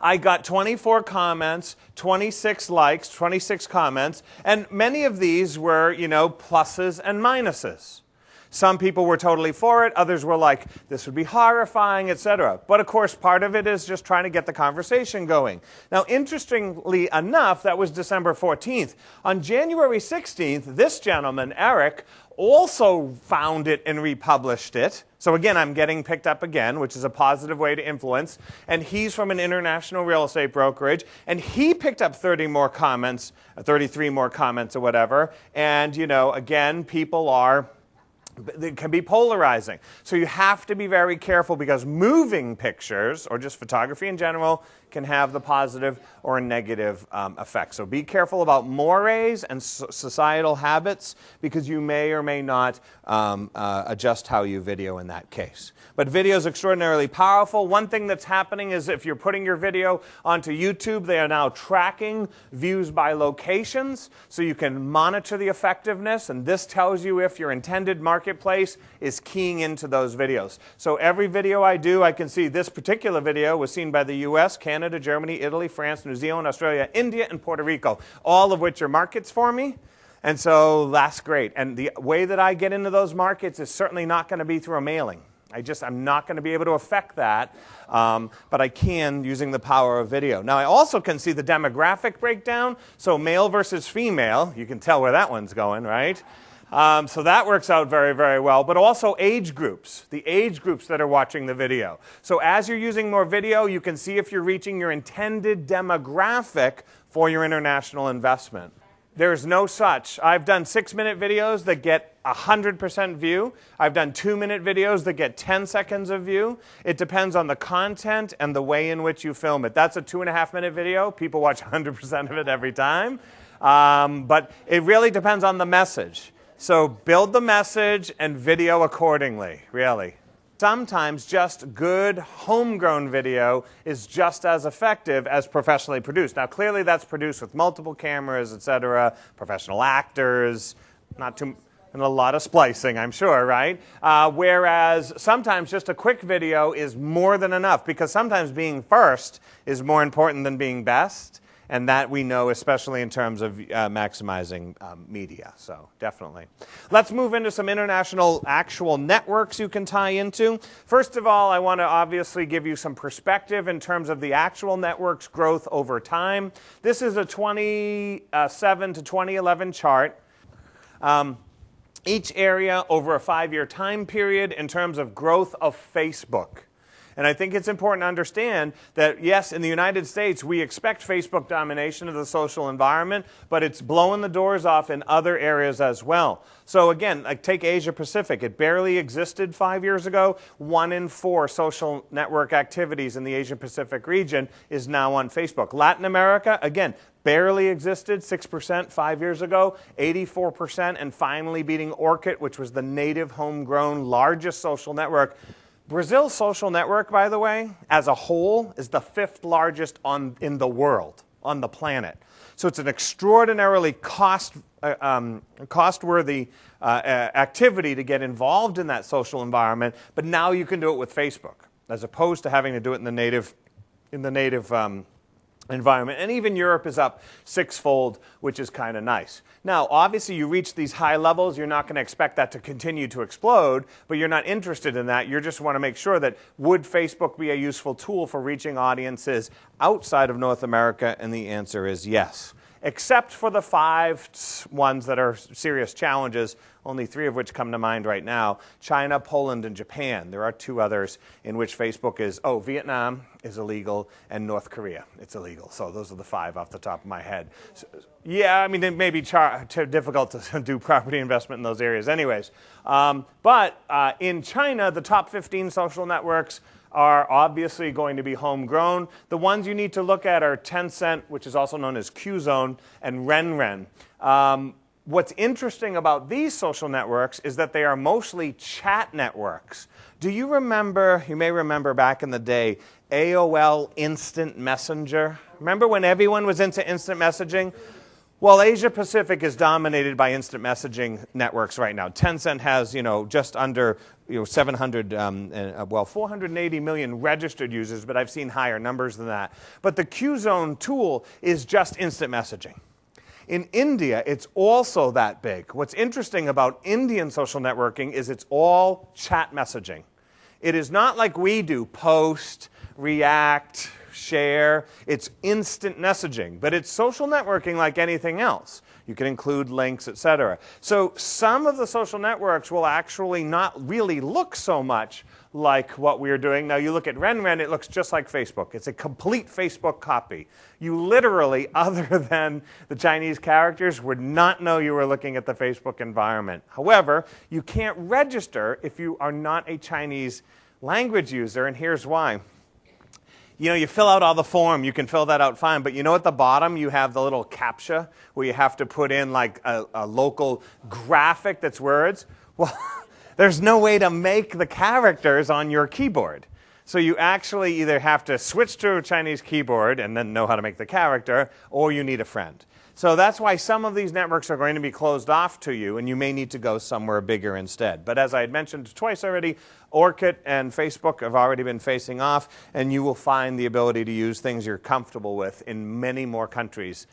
I got 24 comments, 26 likes, 26 comments, and many of these were, you know, pluses and minuses. Some people were totally for it, others were like, this would be horrifying, etc. But of course, part of it is just trying to get the conversation going. Now, interestingly enough, that was December 14th. On January 16th, this gentleman, Eric, also found it and republished it. So again, I'm getting picked up again, which is a positive way to influence. And he's from an international real estate brokerage. And he picked up 30 more comments, 33 more comments or whatever. And, you know, again, people are, it can be polarizing. So you have to be very careful, because moving pictures, or just photography in general, can have the positive or negative effect. So be careful about mores and societal habits, because you may or may not adjust how you video in that case. But video is extraordinarily powerful. One thing that's happening is if you're putting your video onto YouTube, they are now tracking views by locations, so you can monitor the effectiveness, and this tells you if your intended marketplace is keying into those videos. So every video I do, I can see this particular video was seen by the US, Canada, Germany, Italy, France, New Zealand, Australia, India, and Puerto Rico, all of which are markets for me. And so that's great. And the way that I get into those markets is certainly not going to be through a mailing. I'm not going to be able to affect that, but I can using the power of video. Now, I also can see the demographic breakdown. So male versus female, you can tell where that one's going, right? So that works out very, very well. But also age groups, the age groups that are watching the video. So as you're using more video, you can see if you're reaching your intended demographic for your international investment. There's no such. I've done 6-minute videos that get 100% view. I've done 2-minute videos that get 10 seconds of view. It depends on the content and the way in which you film it. That's a 2.5-minute video. People watch 100% of it every time. But it really depends on the message. So build the message and video accordingly, really. Sometimes just good homegrown video is just as effective as professionally produced. Now, clearly that's produced with multiple cameras, etc., professional actors, and a lot of splicing, I'm sure, right? Whereas sometimes just a quick video is more than enough, because sometimes being first is more important than being best. And that we know, especially in terms of maximizing media. So definitely. Let's move into some international actual networks you can tie into. First of all, I want to obviously give you some perspective in terms of the actual network's growth over time. This is a 2007 to 2011 chart. Each area over a 5-year time period in terms of growth of Facebook. And I think it's important to understand that, yes, in the United States, we expect Facebook domination of the social environment, but it's blowing the doors off in other areas as well. So again, like take Asia Pacific. It barely existed 5 years ago. 1 in 4 social network activities in the Asia Pacific region is now on Facebook. Latin America, again, barely existed, 6% 5 years ago, 84%, and finally beating Orkut, which was the native, homegrown, largest social network. Brazil's social network, by the way, as a whole, is the 5th largest in the world, on the planet. So it's an extraordinarily costworthy activity to get involved in that social environment, but now you can do it with Facebook, as opposed to having to do it in the native environment. And even Europe is up 6-fold, which is kind of nice. Now, obviously, you reach these high levels, you're not going to expect that to continue to explode, but you're not interested in that. You just want to make sure that would Facebook be a useful tool for reaching audiences outside of North America? And the answer is yes. Except for the 5 ones that are serious challenges, only 3 of which come to mind right now: China, Poland, and Japan. There are 2 others in which Facebook is, Vietnam is illegal, and North Korea, it's illegal. So those are the 5 off the top of my head. So, yeah, I mean, it may be too difficult to do property investment in those areas anyways. But in China, the top 15 social networks are obviously going to be homegrown. The ones you need to look at are Tencent, which is also known as Qzone, and Renren. What's interesting about these social networks is that they are mostly chat networks. Do you remember, you may remember back in the day, AOL Instant Messenger? Remember when everyone was into instant messaging? Well, Asia Pacific is dominated by instant messaging networks right now. Tencent has, just under 480 million registered users, but I've seen higher numbers than that. But the Qzone tool is just instant messaging. In India, it's also that big. What's interesting about Indian social networking is it's all chat messaging. It is not like we do, post, react, share. It's instant messaging, but it's social networking like anything else. You can include links, etc. So some of the social networks will actually not really look so much like what we're doing. Now you look at Renren, it looks just like Facebook. It's a complete Facebook copy. You literally, other than the Chinese characters, would not know you were looking at the Facebook environment. However, you can't register if you are not a Chinese language user, and here's why. You fill out all the form, you can fill that out fine, but at the bottom you have the little CAPTCHA where you have to put in like a local graphic that's words. Well, there's no way to make the characters on your keyboard. So you actually either have to switch to a Chinese keyboard and then know how to make the character, or you need a friend. So that's why some of these networks are going to be closed off to you, and you may need to go somewhere bigger instead. But as I had mentioned twice already, Orkut and Facebook have already been facing off, and you will find the ability to use things you're comfortable with in many more countries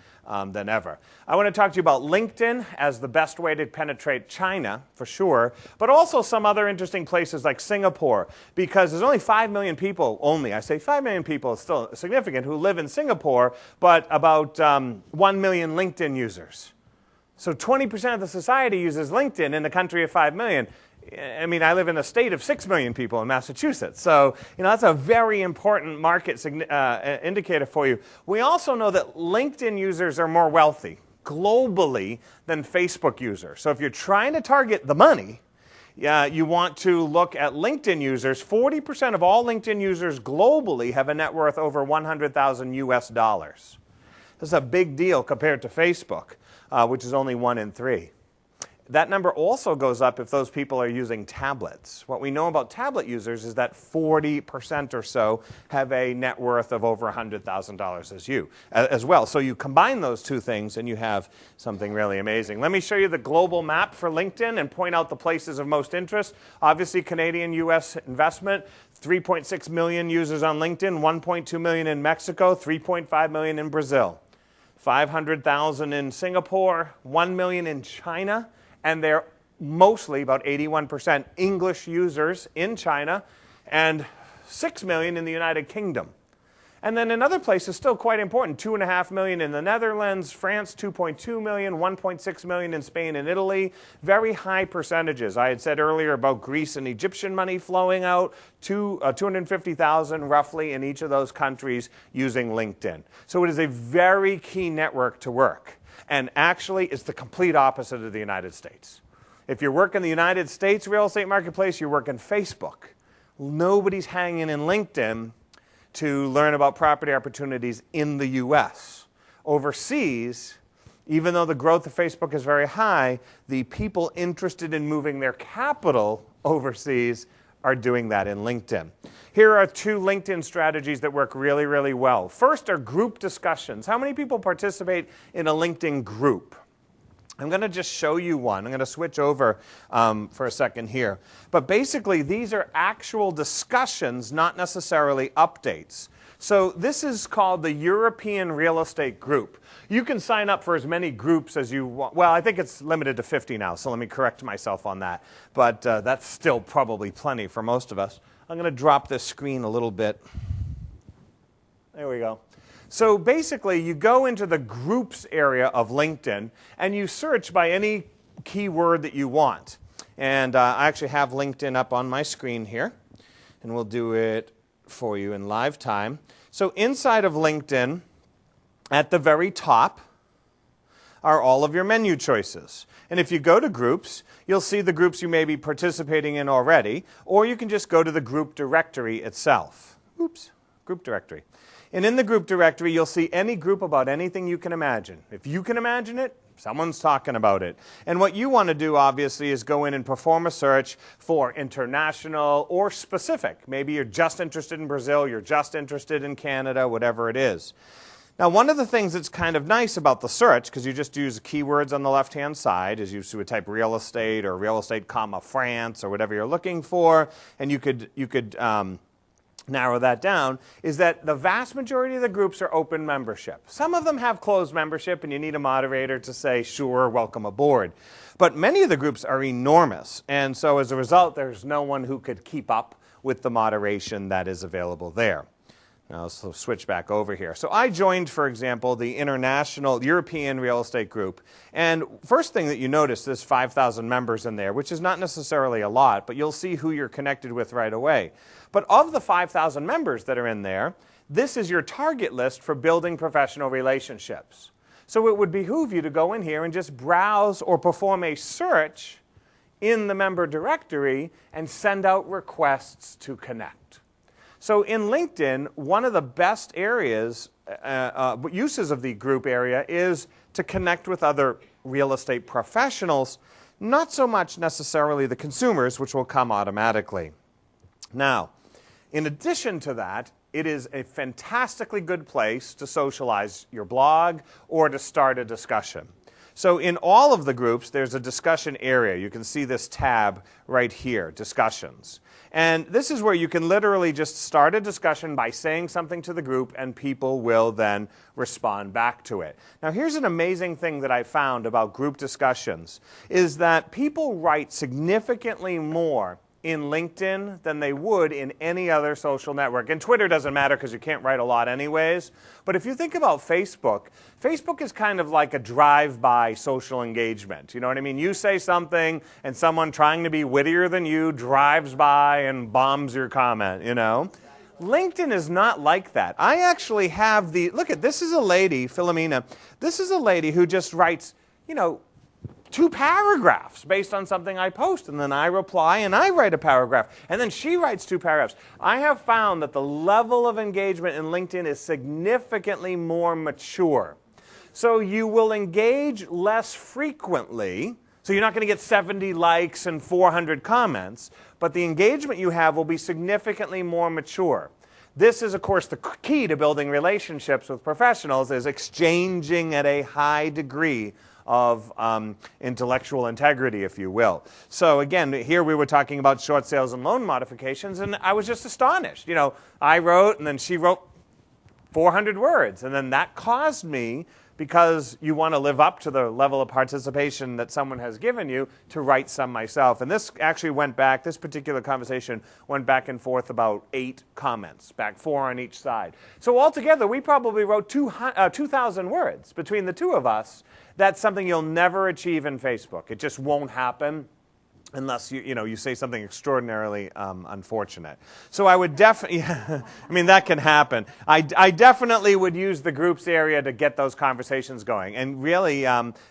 than ever. I want to talk to you about LinkedIn as the best way to penetrate China, for sure, but also some other interesting places like Singapore, because there's only 5 million people, I say 5 million people, is still significant, who live in Singapore, but about 1 million LinkedIn users. So 20% of the society uses LinkedIn in a country of 5 million. I mean, I live in a state of 6 million people in Massachusetts. So, that's a very important market indicator for you. We also know that LinkedIn users are more wealthy globally than Facebook users. So if you're trying to target the money, you want to look at LinkedIn users. 40% of all LinkedIn users globally have a net worth over $100,000 US dollars. That's a big deal compared to Facebook, which is only 1 in 3. That number also goes up if those people are using tablets. What we know about tablet users is that 40% or so have a net worth of over $100,000 as well. So you combine those 2 things and you have something really amazing. Let me show you the global map for LinkedIn and point out the places of most interest. Obviously, Canadian-US investment, 3.6 million users on LinkedIn, 1.2 million in Mexico, 3.5 million in Brazil, 500,000 in Singapore, 1 million in China. And they're mostly, about 81%, English users in China, and 6 million in the United Kingdom. And then in other places, still quite important, 2.5 million in the Netherlands, France 2.2 million, 1.6 million in Spain and Italy. Very high percentages. I had said earlier about Greece and Egyptian money flowing out, 250,000 roughly in each of those countries using LinkedIn. So it is a very key network to work. And actually, it's the complete opposite of the United States. If you're working the United States real estate marketplace, you're working Facebook. Nobody's hanging in LinkedIn to learn about property opportunities in the US. Overseas, even though the growth of Facebook is very high, the people interested in moving their capital overseas are doing that in LinkedIn. Here are 2 LinkedIn strategies that work really, really well. First are group discussions. How many people participate in a LinkedIn group? I'm going to just show you one. I'm going to switch over for a second here. But basically, these are actual discussions, not necessarily updates. So this is called the European Real Estate Group. You can sign up for as many groups as you want. Well, I think it's limited to 50 now, so let me correct myself on that. But that's still probably plenty for most of us. I'm going to drop this screen a little bit. There we go. So basically, you go into the groups area of LinkedIn, and you search by any keyword that you want. And I actually have LinkedIn up on my screen here, and we'll do it for you in live time. So inside of LinkedIn, at the very top, are all of your menu choices. And if you go to groups, you'll see the groups you may be participating in already, or you can just go to the group directory itself. Oops, group directory. And in the group directory, you'll see any group about anything you can imagine. If you can imagine it, someone's talking about it. And what you want to do, obviously, is go in and perform a search for international or specific. Maybe you're just interested in Brazil, you're just interested in Canada, whatever it is. Now, one of the things that's kind of nice about the search, because you just use keywords on the left-hand side, is you would type real estate or real estate, comma, France, or whatever you're looking for, and you could narrow that down, is that the vast majority of the groups are open membership. Some of them have closed membership, and you need a moderator to say, sure, welcome aboard. But many of the groups are enormous, and so as a result, there's no one who could keep up with the moderation that is available there. Now, let's switch back over here. So I joined, for example, the International European Real Estate Group. And first thing that you notice, there's 5,000 members in there, which is not necessarily a lot, but you'll see who you're connected with right away. But of the 5,000 members that are in there, this is your target list for building professional relationships. So it would behoove you to go in here and just browse or perform a search in the member directory and send out requests to connect. So in LinkedIn, one of the best areas, uses of the group area is to connect with other real estate professionals, not so much necessarily the consumers, which will come automatically. Now, in addition to that, it is a fantastically good place to socialize your blog or to start a discussion. So in all of the groups, there's a discussion area. You can see this tab right here, discussions. And this is where you can literally just start a discussion by saying something to the group, and people will then respond back to it. Now, here's an amazing thing that I found about group discussions, is that people write significantly more in LinkedIn than they would in any other social network. And Twitter doesn't matter because you can't write a lot anyways. But if you think about Facebook, Facebook is kind of like a drive-by social engagement. You know what I mean? You say something and someone trying to be wittier than you drives by and bombs your comment, you know? LinkedIn is not like that. I actually have look at, this is a lady, Philomena. This is a lady who just writes, 2 paragraphs based on something I post, and then I reply and I write a paragraph, and then she writes 2 paragraphs. I have found that the level of engagement in LinkedIn is significantly more mature. So you will engage less frequently, so you're not going to get 70 likes and 400 comments, but the engagement you have will be significantly more mature. This is, of course, the key to building relationships with professionals, is exchanging at a high degree of intellectual integrity, if you will. So again, here we were talking about short sales and loan modifications, and I was just astonished. I wrote, and then she wrote 400 words, and then that caused me, because you want to live up to the level of participation that someone has given you, to write some myself. And this actually went back, this particular conversation went back and forth about 8 comments, back 4 on each side. So altogether, we probably wrote 2,000 words between the two of us. That's something you'll never achieve in Facebook. It just won't happen unless you say something extraordinarily unfortunate. So I would definitely, I mean, that can happen. I definitely would use the groups area to get those conversations going. And really,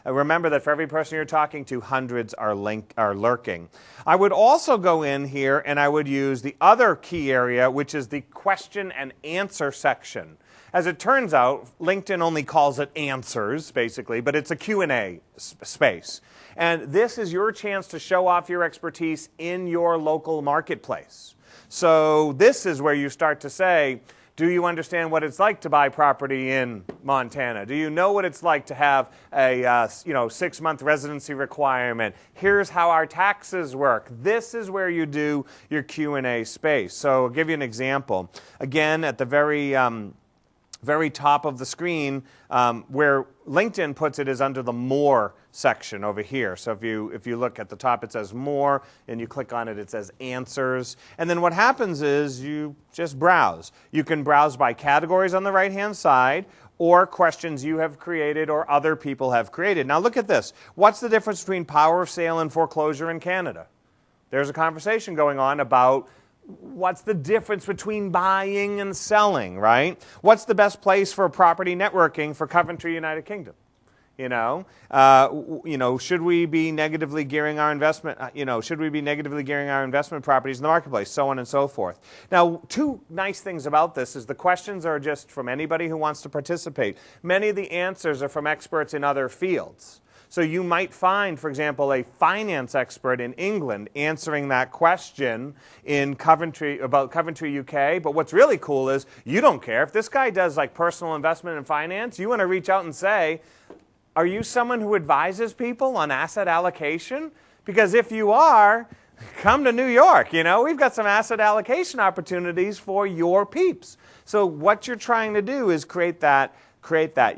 remember that for every person you're talking to, hundreds are lurking. I would also go in here and I would use the other key area, which is the question and answer section. As it turns out, LinkedIn only calls it answers, basically, but it's a Q&A space. And this is your chance to show off your expertise in your local marketplace. So this is where you start to say, do you understand what it's like to buy property in Montana? Do you know what it's like to have a 6-month residency requirement? Here's how our taxes work. This is where you do your Q&A space. So I'll give you an example. Again, at the very top of the screen, where LinkedIn puts it is under the More section over here. So if you look at the top, it says More, and you click on it, it says Answers. And then what happens is you just browse. You can browse by categories on the right-hand side, or questions you have created or other people have created. Now look at this. What's the difference between power of sale and foreclosure in Canada? There's a conversation going on about what's the difference between buying and selling, right? What's the best place for property networking for Coventry, United Kingdom? Should we be negatively gearing our investment? Should we be negatively gearing our investment properties in the marketplace? So on and so forth. Now, 2 nice things about this is the questions are just from anybody who wants to participate. Many of the answers are from experts in other fields. So you might find, for example, a finance expert in England answering that question in Coventry, UK. But what's really cool is you don't care. If this guy does like personal investment and finance, you want to reach out and say, are you someone who advises people on asset allocation? Because if you are, come to New York. We've got some asset allocation opportunities for your peeps. So what you're trying to do is create that.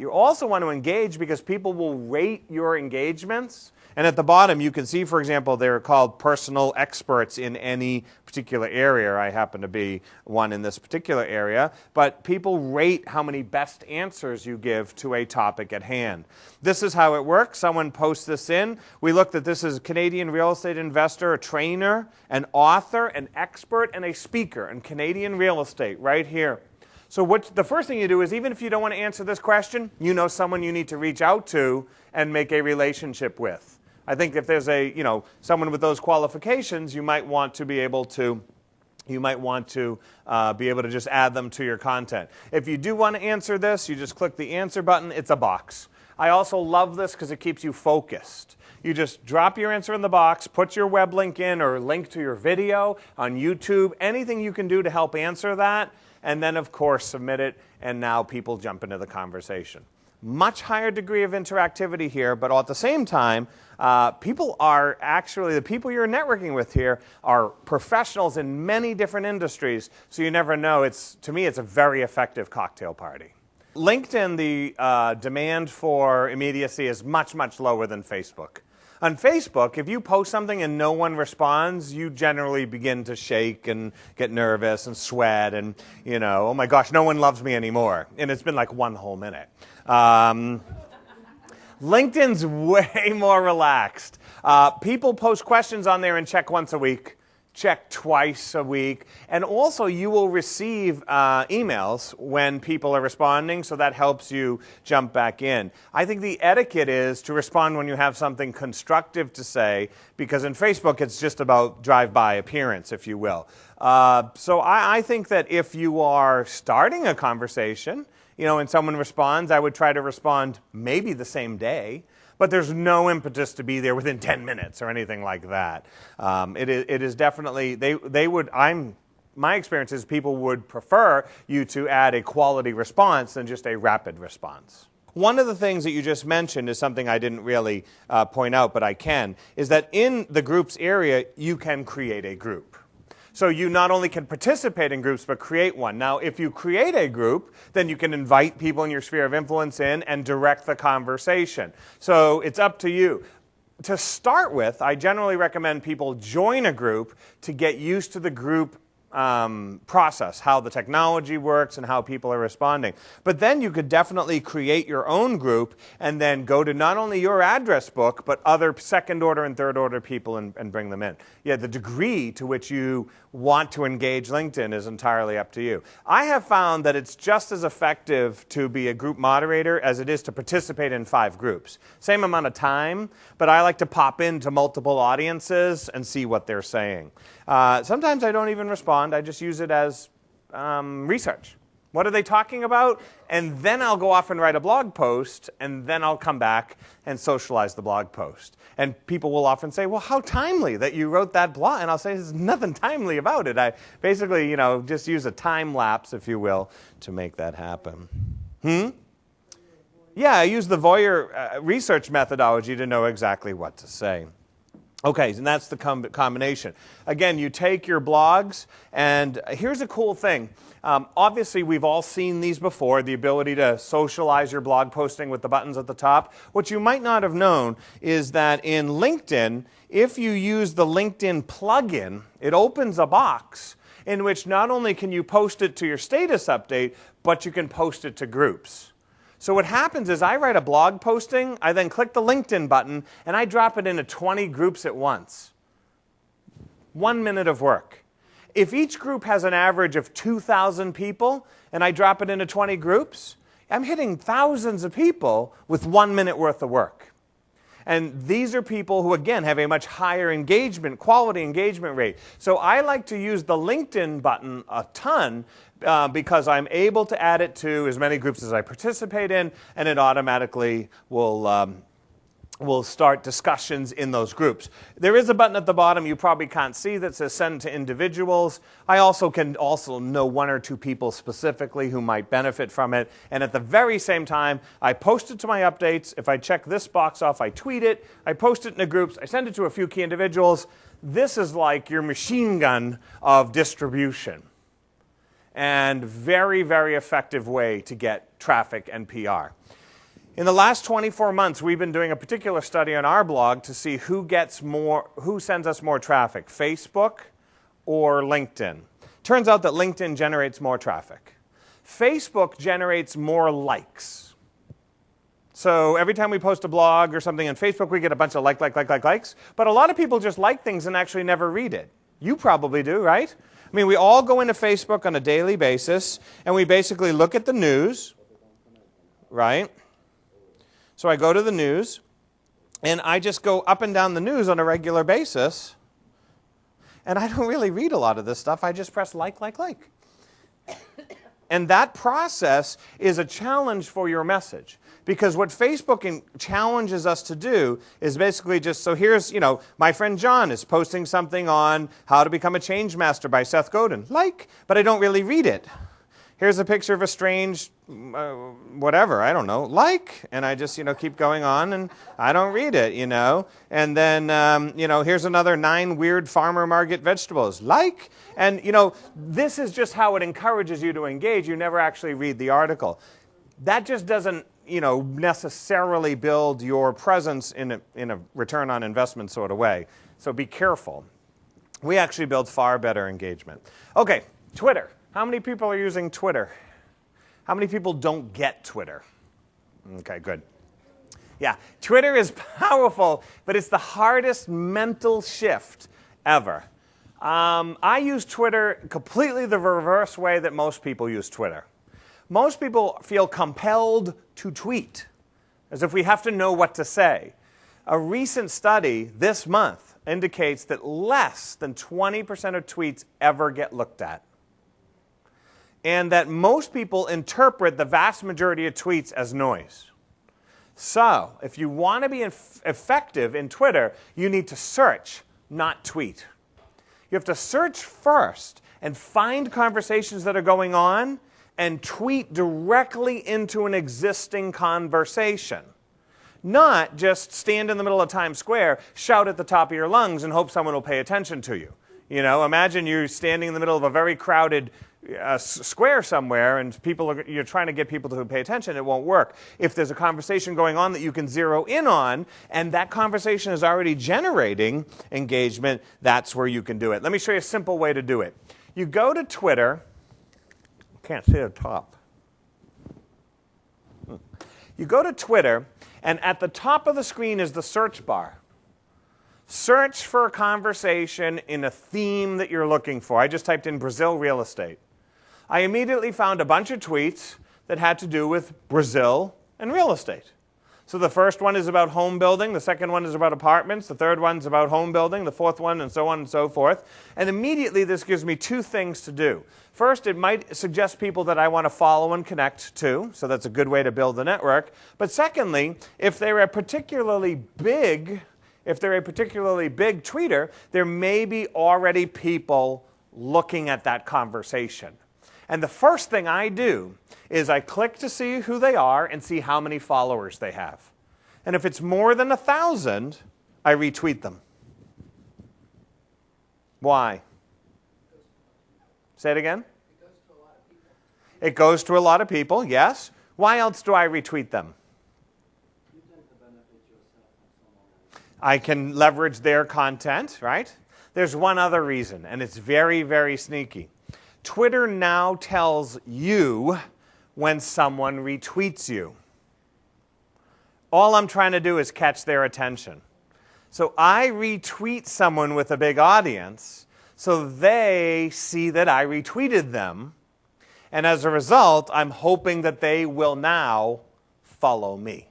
You also want to engage because people will rate your engagements. And at the bottom, you can see, for example, they're called personal experts in any particular area. I happen to be one in this particular area. But people rate how many best answers you give to a topic at hand. This is how it works. Someone posts this in. We looked at this as a Canadian real estate investor, a trainer, an author, an expert, and a speaker in Canadian real estate right here. So the first thing you do is, even if you don't want to answer this question, you know someone you need to reach out to and make a relationship with. I think if there's someone with those qualifications, you might want to be able to just add them to your content. If you do want to answer this, you just click the answer button. It's a box. I also love this because it keeps you focused. You just drop your answer in the box, put your web link in or link to your video on YouTube, anything you can do to help answer that. And then, of course, submit it, and now people jump into the conversation. Much higher degree of interactivity here, but at the same time, the people you're networking with here are professionals in many different industries, so you never know. To me, it's a very effective cocktail party. LinkedIn, the demand for immediacy is much, much lower than Facebook. On Facebook, if you post something and no one responds, you generally begin to shake and get nervous and sweat and, oh my gosh, no one loves me anymore. And it's been like 1 whole minute. LinkedIn's way more relaxed. People post questions on there and check once a week. Check twice a week. And also you will receive emails when people are responding, so that helps you jump back in. I think the etiquette is to respond when you have something constructive to say, because in Facebook it's just about drive-by appearance, if you will. So I think that if you are starting a conversation, and someone responds, I would try to respond maybe the same day. But there's no impetus to be there within 10 minutes or anything like that. It is definitely, my experience is people would prefer you to add a quality response than just a rapid response. One of the things that you just mentioned is something I didn't really point out, but I can, is that in the groups area, you can create a group. So you not only can participate in groups, but create one. Now, if you create a group, then you can invite people in your sphere of influence in and direct the conversation. So it's up to you. To start with, I generally recommend people join a group to get used to the group process, how the technology works and how people are responding. But then you could definitely create your own group and then go to not only your address book, but other second order and third order people and bring them in. Yeah, the degree to which you want to engage LinkedIn is entirely up to you. I have found that it's just as effective to be a group moderator as it is to participate in 5 groups. Same amount of time, but I like to pop into multiple audiences and see what they're saying. Sometimes I don't even respond. I just use it as research. What are they talking about? And then I'll go off and write a blog post, and then I'll come back and socialize the blog post. And people will often say, well, how timely that you wrote that blog. And I'll say, there's nothing timely about it. I basically, just use a time lapse, if you will, to make that happen. Yeah, I use the voyeur research methodology to know exactly what to say. Okay, and that's the combination. Again, you take your blogs, and here's a cool thing. Obviously, we've all seen these before, the ability to socialize your blog posting with the buttons at the top. What you might not have known is that in LinkedIn, if you use the LinkedIn plugin, it opens a box in which not only can you post it to your status update, but you can post it to groups. So what happens is I write a blog posting, I then click the LinkedIn button, and I drop it into 20 groups at once. 1 minute of work. If each group has an average of 2,000 people, and I drop it into 20 groups, I'm hitting thousands of people with 1 minute worth of work. And these are people who, again, have a much higher engagement, quality engagement rate. So I like to use the LinkedIn button a ton because I'm able to add it to as many groups as I participate in, and it automatically will start discussions in those groups. There is a button at the bottom you probably can't see that says send to individuals. I can know 1 or 2 people specifically who might benefit from it. And at the very same time, I post it to my updates. If I check this box off, I tweet it. I post it in the groups. I send it to a few key individuals. This is like your machine gun of distribution. And very, very effective way to get traffic and PR. In the last 24 months, we've been doing a particular study on our blog to see who sends us more traffic, Facebook or LinkedIn. Turns out that LinkedIn generates more traffic. Facebook generates more likes. So every time we post a blog or something on Facebook, we get a bunch of likes. But a lot of people just like things and actually never read it. You probably do, right? I mean, we all go into Facebook on a daily basis, and we basically look at the news, right? So I go to the news, and I just go up and down the news on a regular basis, and I don't really read a lot of this stuff. I just press like. And that process is a challenge for your message. Because what Facebook challenges us to do is basically just, so here's, my friend John is posting something on How to Become a Change Master by Seth Godin. But I don't really read it. Here's a picture of a strange, whatever, I don't know, and I just, keep going on, and I don't read it, And then, here's another 9 weird farmer market vegetables, And, this is just how it encourages you to engage. You never actually read the article. That just doesn't, necessarily build your presence in a return on investment sort of way. So be careful. We actually build far better engagement. Okay, Twitter. How many people are using Twitter? How many people don't get Twitter? Okay, good. Yeah, Twitter is powerful, but it's the hardest mental shift ever. I use Twitter completely the reverse way that most people use Twitter. Most people feel compelled to tweet, as if we have to know what to say. A recent study this month indicates that less than 20% of tweets ever get looked at. And that most people interpret the vast majority of tweets as noise. So, if you want to be effective in Twitter, you need to search, not tweet. You have to search first and find conversations that are going on and tweet directly into an existing conversation. Not just stand in the middle of Times Square, shout at the top of your lungs, and hope someone will pay attention to you. You know, imagine you're standing in the middle of a very crowded square somewhere, and you're trying to get people to pay attention. It won't work. If there's a conversation going on that you can zero in on, and that conversation is already generating engagement, that's where you can do it. Let me show you a simple way to do it. You go to Twitter. Can't see the top. You go to Twitter, and at the top of the screen is the search bar. Search for a conversation in a theme that you're looking for. I just typed in Brazil real estate. I immediately found a bunch of tweets that had to do with Brazil and real estate. So the first one is about home building, the second one is about apartments, the third one's about home building, the fourth one, and so on and so forth. And immediately this gives me two things to do. First, it might suggest people that I want to follow and connect to, so that's a good way to build a network. But secondly, if they're a particularly big tweeter, there may be already people looking at that conversation. And the first thing I do is I click to see who they are and see how many followers they have. And if it's more than 1,000, I retweet them. Why? Say it again? It goes to a lot of people, yes. Why else do I retweet them? I can leverage their content, right? There's one other reason, and it's very, very sneaky. Twitter now tells you when someone retweets you. All I'm trying to do is catch their attention. So I retweet someone with a big audience so they see that I retweeted them. And as a result, I'm hoping that they will now follow me.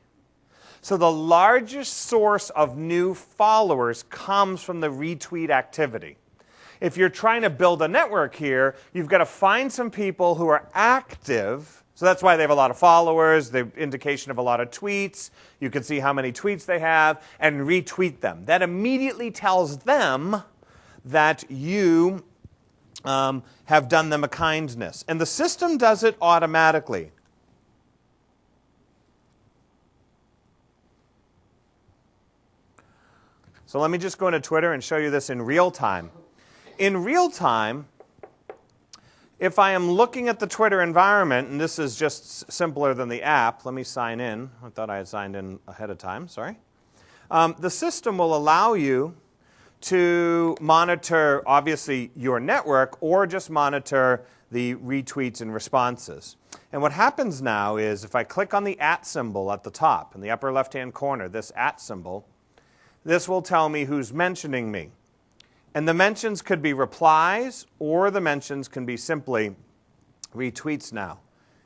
So the largest source of new followers comes from the retweet activity. If you're trying to build a network here, you've got to find some people who are active. So that's why they have a lot of followers, the indication of a lot of tweets. You can see how many tweets they have, and retweet them. That immediately tells them that you have done them a kindness. And the system does it automatically. So let me just go into Twitter and show you this in real time. In real time, if I am looking at the Twitter environment, and this is just simpler than the app, let me sign in. I thought I had signed in ahead of time, sorry. The system will allow you to monitor, obviously, your network, or just monitor the retweets and responses. And what happens now is if I click on the @ symbol at the top, in the upper left-hand corner, this @ symbol, this will tell me who's mentioning me. And the mentions could be replies, or the mentions can be simply retweets now.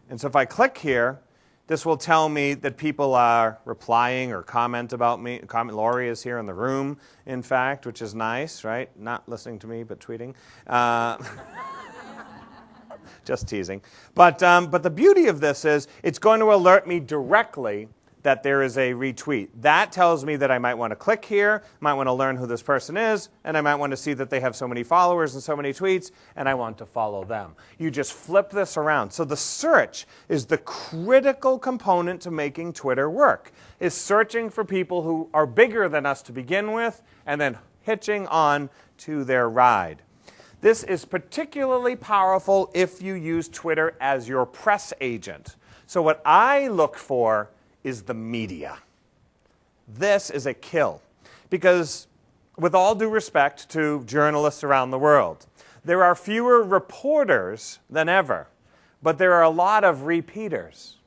And so if I click here, this will tell me that people are replying or comment about me. Lori is here in the room, in fact, which is nice, right? Not listening to me, but tweeting. Just teasing. But the beauty of this is it's going to alert me directly that there is a retweet. That tells me that I might want to click here, might want to learn who this person is, and I might want to see that they have so many followers and so many tweets, and I want to follow them. You just flip this around. So the search is the critical component to making Twitter work, is searching for people who are bigger than us to begin with, and then hitching on to their ride. This is particularly powerful if you use Twitter as your press agent. So what I look for is the media. This is a kill. Because with all due respect to journalists around the world, there are fewer reporters than ever, but there are a lot of repeaters.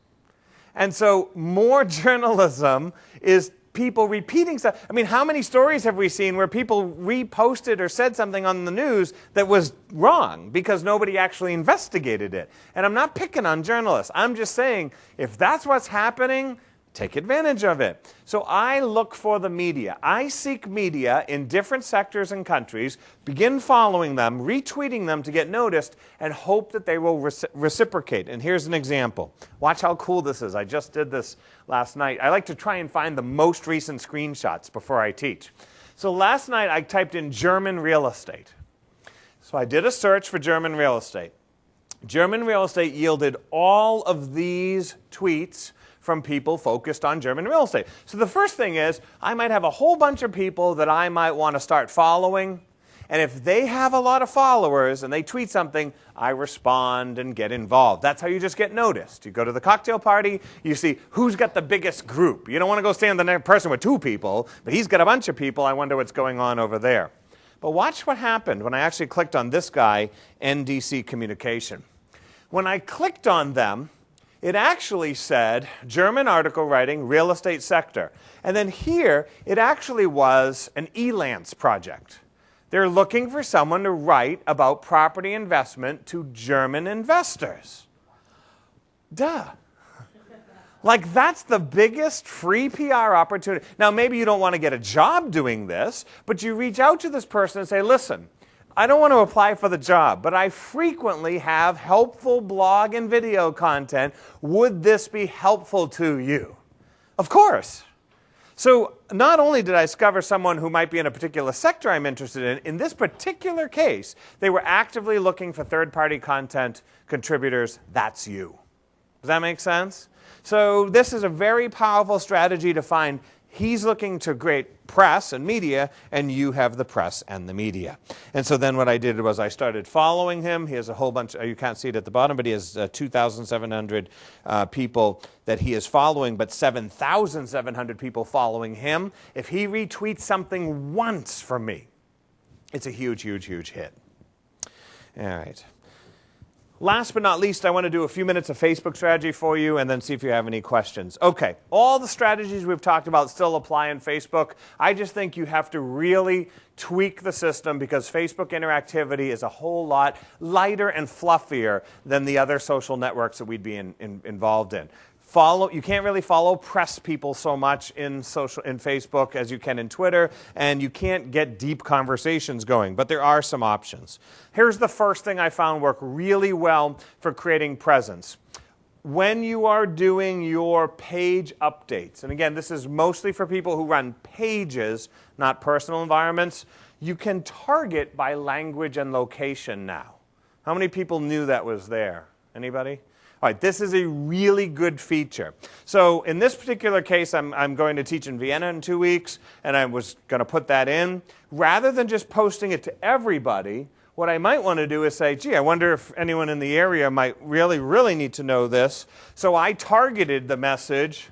And so more journalism is people repeating stuff. I mean, how many stories have we seen where people reposted or said something on the news that was wrong because nobody actually investigated it? And I'm not picking on journalists. I'm just saying, if that's what's happening, take advantage of it. So I look for the media. I seek media in different sectors and countries, begin following them, retweeting them to get noticed, and hope that they will reciprocate. And here's an example. Watch how cool this is. I just did this last night. I like to try and find the most recent screenshots before I teach. So last night I typed in German real estate. So I did a search for German real estate. German real estate yielded all of these tweets from people focused on German real estate. So the first thing is, I might have a whole bunch of people that I might want to start following, And if they have a lot of followers and they tweet something, I respond and get involved. That's how you just get noticed. You go to the cocktail party, you see who's got the biggest group. You don't want to go stand the next person with 2 people, but he's got a bunch of people. I wonder what's going on over there. But watch what happened when I actually clicked on this guy, NDC Communication. When I clicked on them, it actually said German article writing, real estate sector. And then here, it actually was an Elance project. They're looking for someone to write about property investment to German investors. Duh. Like, that's the biggest free PR opportunity. Now, maybe you don't want to get a job doing this, but you reach out to this person and say, listen, I don't want to apply for the job, but I frequently have helpful blog and video content. Would this be helpful to you? Of course. So not only did I discover someone who might be in a particular sector I'm interested in this particular case, they were actively looking for third-party content contributors. That's you. Does that make sense? So this is a very powerful strategy to find he's looking to create press and media, and you have the press and the media. And so then what I did was I started following him. He has a whole bunch, you can't see it at the bottom, but he has 2,700 people that he is following, but 7,700 people following him. If he retweets something once from me, it's a huge, huge, huge hit. All right. Last but not least, I want to do a few minutes of Facebook strategy for you and then see if you have any questions. Okay, all the strategies we've talked about still apply in Facebook. I just think you have to really tweak the system because Facebook interactivity is a whole lot lighter and fluffier than the other social networks that we'd be involved in. You can't really follow press people so much in Facebook as you can in Twitter, and you can't get deep conversations going, but there are some options. Here's the first thing I found work really well for creating presence. When you are doing your page updates, and again, this is mostly for people who run pages, not personal environments, you can target by language and location now. How many people knew that was there? Anybody? All right, this is a really good feature. So in this particular case, I'm going to teach in Vienna in 2 weeks, and I was going to put that in. Rather than just posting it to everybody, what I might want to do is say, gee, I wonder if anyone in the area might really, really need to know this. So I targeted the message,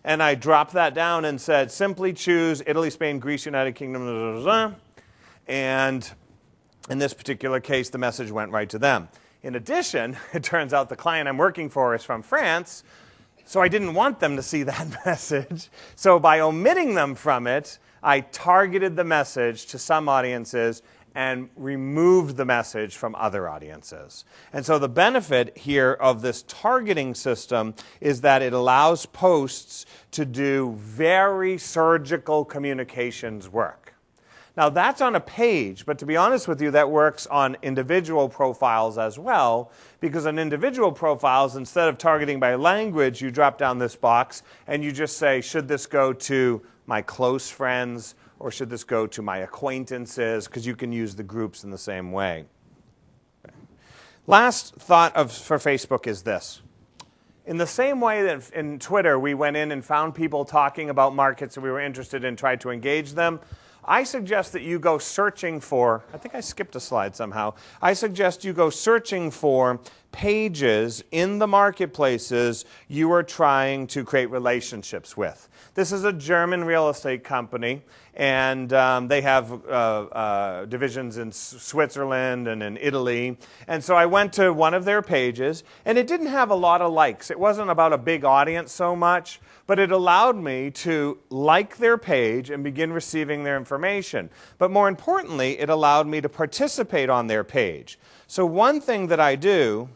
and I dropped that down and said, simply choose Italy, Spain, Greece, United Kingdom, blah, blah, blah. And in this particular case, the message went right to them. In addition, it turns out the client I'm working for is from France, so I didn't want them to see that message. So by omitting them from it, I targeted the message to some audiences and removed the message from other audiences. And so the benefit here of this targeting system is that it allows posts to do very surgical communications work. Now, that's on a page, but to be honest with you, that works on individual profiles as well, because on individual profiles, instead of targeting by language, you drop down this box and you just say, should this go to my close friends or should this go to my acquaintances, because you can use the groups in the same way. Okay. Last thought for Facebook is this. In the same way that in Twitter, we went in and found people talking about markets that we were interested in, tried to engage them, I suggest that you go searching for, I think I skipped a slide somehow, I suggest you go searching for pages in the marketplaces you are trying to create relationships with. This is a German real estate company, and they have divisions in Switzerland and in Italy. And so I went to one of their pages, and it didn't have a lot of likes. It wasn't about a big audience so much, but it allowed me to like their page and begin receiving their information. But more importantly, it allowed me to participate on their page. So one thing that I do,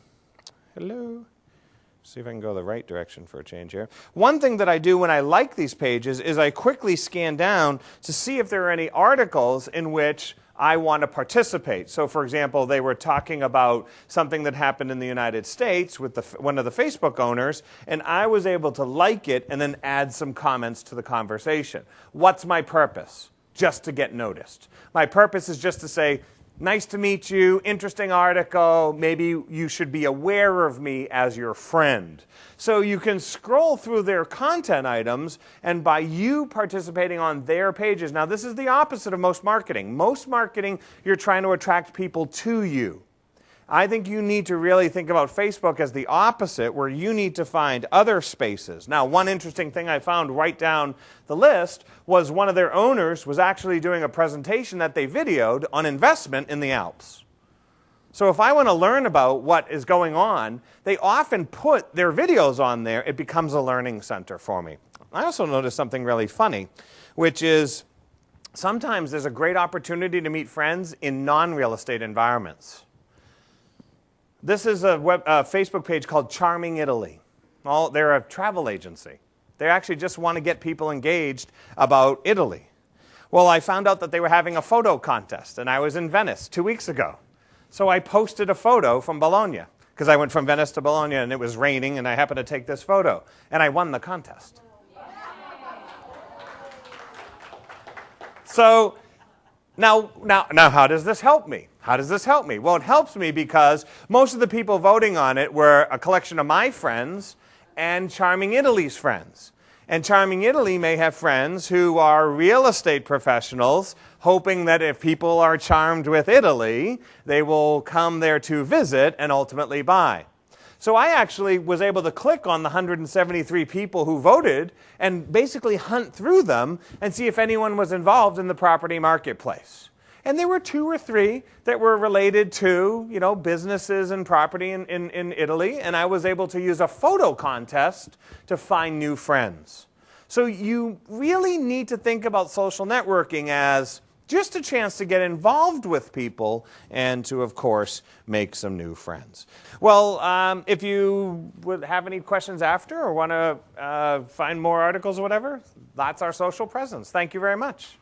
see if I can go the right direction for a change here. One thing that I do when I like these pages is I quickly scan down to see if there are any articles in which I want to participate. So, for example, they were talking about something that happened in the United States with one of the Facebook owners, and I was able to like it and then add some comments to the conversation. What's my purpose? Just to get noticed. My purpose is just to say, nice to meet you, interesting article, maybe you should be aware of me as your friend. So you can scroll through their content items, and by you participating on their pages, now this is the opposite of most marketing. Most marketing, you're trying to attract people to you. I think you need to really think about Facebook as the opposite, where you need to find other spaces. Now, one interesting thing I found right down the list was one of their owners was actually doing a presentation that they videoed on investment in the Alps. So if I want to learn about what is going on, they often put their videos on there. It becomes a learning center for me. I also noticed something really funny, which is sometimes there's a great opportunity to meet friends in non-real estate environments. This is a Facebook page called Charming Italy. They're a travel agency. They actually just want to get people engaged about Italy. Well, I found out that they were having a photo contest, and I was in Venice 2 weeks ago. So I posted a photo from Bologna, because I went from Venice to Bologna, and it was raining, and I happened to take this photo. And I won the contest. So now, how does this help me? How does this help me? Well, it helps me because most of the people voting on it were a collection of my friends and Charming Italy's friends. And Charming Italy may have friends who are real estate professionals, hoping that if people are charmed with Italy, they will come there to visit and ultimately buy. So I actually was able to click on the 173 people who voted and basically hunt through them and see if anyone was involved in the property marketplace. And there were 2 or 3 that were related to, businesses and property in Italy, and I was able to use a photo contest to find new friends. So you really need to think about social networking as just a chance to get involved with people and to, of course, make some new friends. Well, if you would have any questions after or want to find more articles or whatever, that's our social presence. Thank you very much.